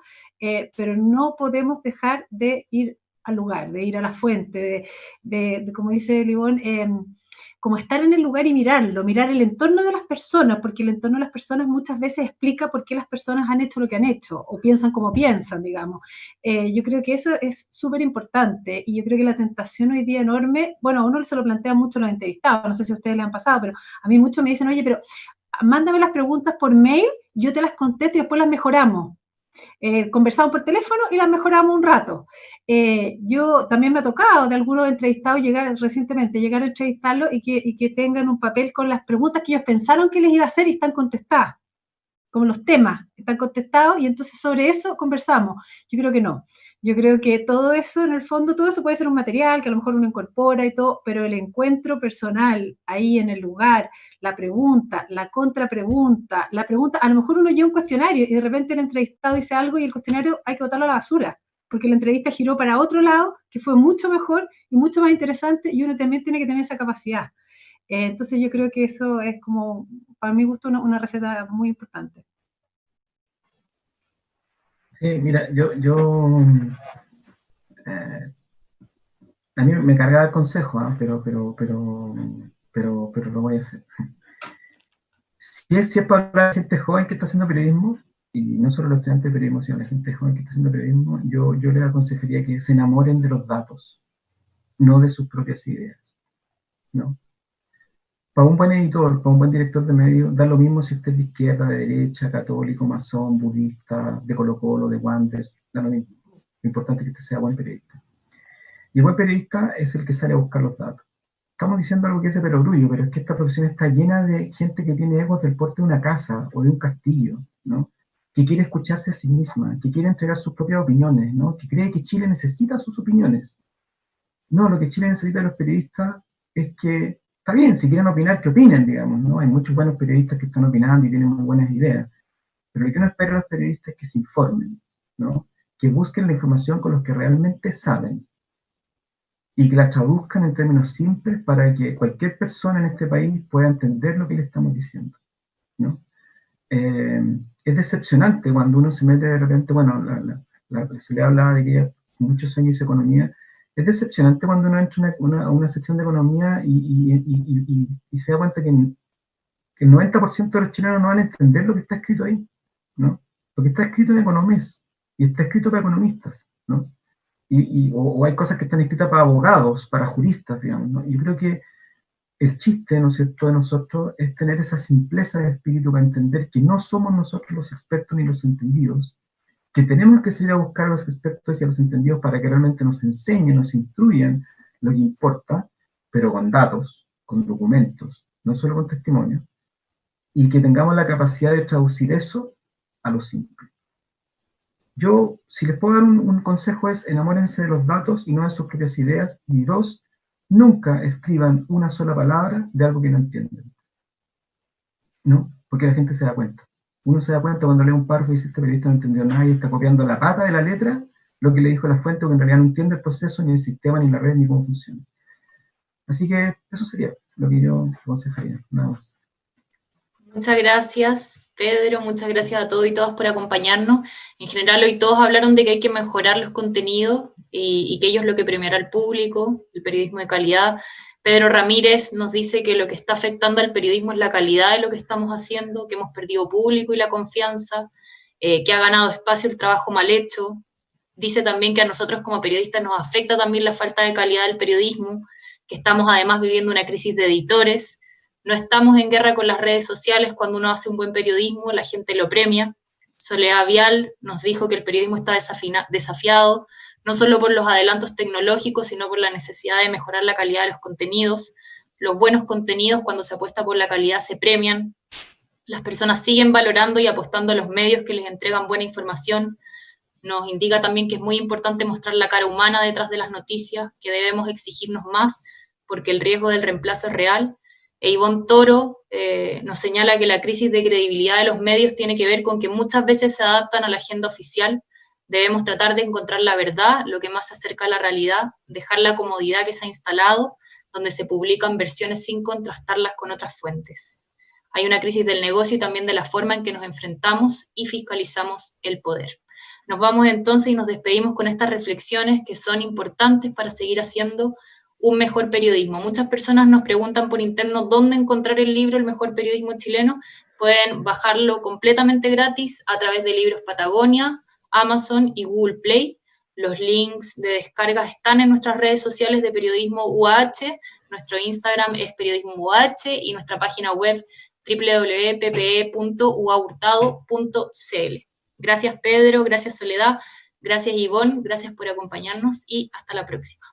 pero no podemos dejar de ir al lugar, de ir a la fuente, de como dice Livón, como estar en el lugar y mirarlo, mirar el entorno de las personas, porque el entorno de las personas muchas veces explica por qué las personas han hecho lo que han hecho, o piensan como piensan, digamos. Yo creo que eso es súper importante, y yo creo que la tentación hoy día enorme, bueno, a uno se lo plantea mucho los entrevistados, no sé si a ustedes le han pasado, pero a mí muchos me dicen, oye, pero mándame las preguntas por mail, yo te las contesto y después las mejoramos. Conversamos por teléfono y las mejoramos un rato. Yo también me ha tocado de algunos entrevistados llegar a entrevistarlos y que tengan un papel con las preguntas que ellos pensaron que les iba a hacer y están contestadas, como los temas están contestados, y entonces sobre eso conversamos. Yo creo que no. Yo creo que todo eso, en el fondo, todo eso puede ser un material que a lo mejor uno incorpora y todo, pero el encuentro personal ahí en el lugar, la pregunta, la contrapregunta, la pregunta, a lo mejor uno lleva un cuestionario y de repente el entrevistado dice algo y el cuestionario hay que botarlo a la basura, porque la entrevista giró para otro lado, que fue mucho mejor y mucho más interesante, y uno también tiene que tener esa capacidad. Entonces yo creo que eso es como, para mi gusto, una receta muy importante. Sí, mira, a mí me cargaba el consejo, ¿eh? pero lo voy a hacer. Si es para la gente joven que está haciendo periodismo, y no solo los estudiantes de periodismo, sino la gente joven que está haciendo periodismo, yo les aconsejaría que se enamoren de los datos, no de sus propias ideas, ¿no? Para un buen editor, para un buen director de medios, da lo mismo si usted es de izquierda, de derecha, católico, masón, budista, de Colo-Colo, de Wanderers, da lo mismo. Lo importante es que usted sea buen periodista. Y el buen periodista es el que sale a buscar los datos. Estamos diciendo algo que es de perogrullo, pero es que esta profesión está llena de gente que tiene egos del porte de una casa o de un castillo, ¿no? Que quiere escucharse a sí misma, que quiere entregar sus propias opiniones, ¿no? Que cree que Chile necesita sus opiniones. No, lo que Chile necesita de los periodistas es que, está bien, si quieren opinar, que opinen, digamos, ¿no? Hay muchos buenos periodistas que están opinando y tienen muy buenas ideas, pero lo que uno espera de los periodistas es que se informen, ¿no? Que busquen la información con los que realmente saben y que la traduzcan en términos simples para que cualquier persona en este país pueda entender lo que le estamos diciendo, ¿no? Es decepcionante cuando uno se mete de repente, bueno, se le hablaba de que ella muchos años hizo economía. Es decepcionante cuando uno entra a una sección de economía y se da cuenta que el 90% de los chilenos no van a entender lo que está escrito ahí, ¿no? Lo que está escrito en Economés, y está escrito para economistas, ¿no? O hay cosas que están escritas para abogados, para juristas, digamos, ¿no? Yo creo que el chiste, ¿no es cierto?, de nosotros es tener esa simpleza de espíritu para entender que no somos nosotros los expertos ni los entendidos, que tenemos que salir a buscar a los expertos y a los entendidos para que realmente nos enseñen, nos instruyan lo que importa, pero con datos, con documentos, no solo con testimonios, y que tengamos la capacidad de traducir eso a lo simple. Yo, si les puedo dar un consejo, es enamórense de los datos y no de sus propias ideas, y dos, nunca escriban una sola palabra de algo que no entienden, ¿no? Porque la gente se da cuenta. Uno se da cuenta cuando lee un párrafo y dice, este periodista no entendió nada y está copiando la pata de la letra, lo que le dijo la fuente, porque en realidad no entiende el proceso, ni el sistema, ni la red, ni cómo funciona. Así que eso sería lo que yo aconsejaría, nada más. Muchas gracias, Pedro, muchas gracias a todos y todas por acompañarnos. En general, hoy todos hablaron de que hay que mejorar los contenidos y que ello es lo que premiará al público, el periodismo de calidad. Pedro Ramírez nos dice que lo que está afectando al periodismo es la calidad de lo que estamos haciendo, que hemos perdido público y la confianza, que ha ganado espacio el trabajo mal hecho. Dice también que a nosotros como periodistas nos afecta también la falta de calidad del periodismo, que estamos además viviendo una crisis de editores. No estamos en guerra con las redes sociales, cuando uno hace un buen periodismo, la gente lo premia. Soledad Vial nos dijo que el periodismo está desafiado, no solo por los adelantos tecnológicos, sino por la necesidad de mejorar la calidad de los contenidos. Los buenos contenidos, cuando se apuesta por la calidad, se premian. Las personas siguen valorando y apostando a los medios que les entregan buena información. Nos indica también que es muy importante mostrar la cara humana detrás de las noticias, que debemos exigirnos más, porque el riesgo del reemplazo es real. E Ivonne Toro nos señala que la crisis de credibilidad de los medios tiene que ver con que muchas veces se adaptan a la agenda oficial. Debemos tratar de encontrar la verdad, lo que más se acerca a la realidad, dejar la comodidad que se ha instalado, donde se publican versiones sin contrastarlas con otras fuentes. Hay una crisis del negocio y también de la forma en que nos enfrentamos y fiscalizamos el poder. Nos vamos entonces y nos despedimos con estas reflexiones que son importantes para seguir haciendo un mejor periodismo. Muchas personas nos preguntan por interno dónde encontrar el libro El mejor periodismo chileno. Pueden bajarlo completamente gratis a través de Libros Patagonia, Amazon y Google Play. Los links de descarga están en nuestras redes sociales de Periodismo UH. Nuestro Instagram es Periodismo UH y nuestra página web www.ppe.uahurtado.cl. Gracias, Pedro, gracias, Soledad, gracias, Ivonne, gracias por acompañarnos y hasta la próxima.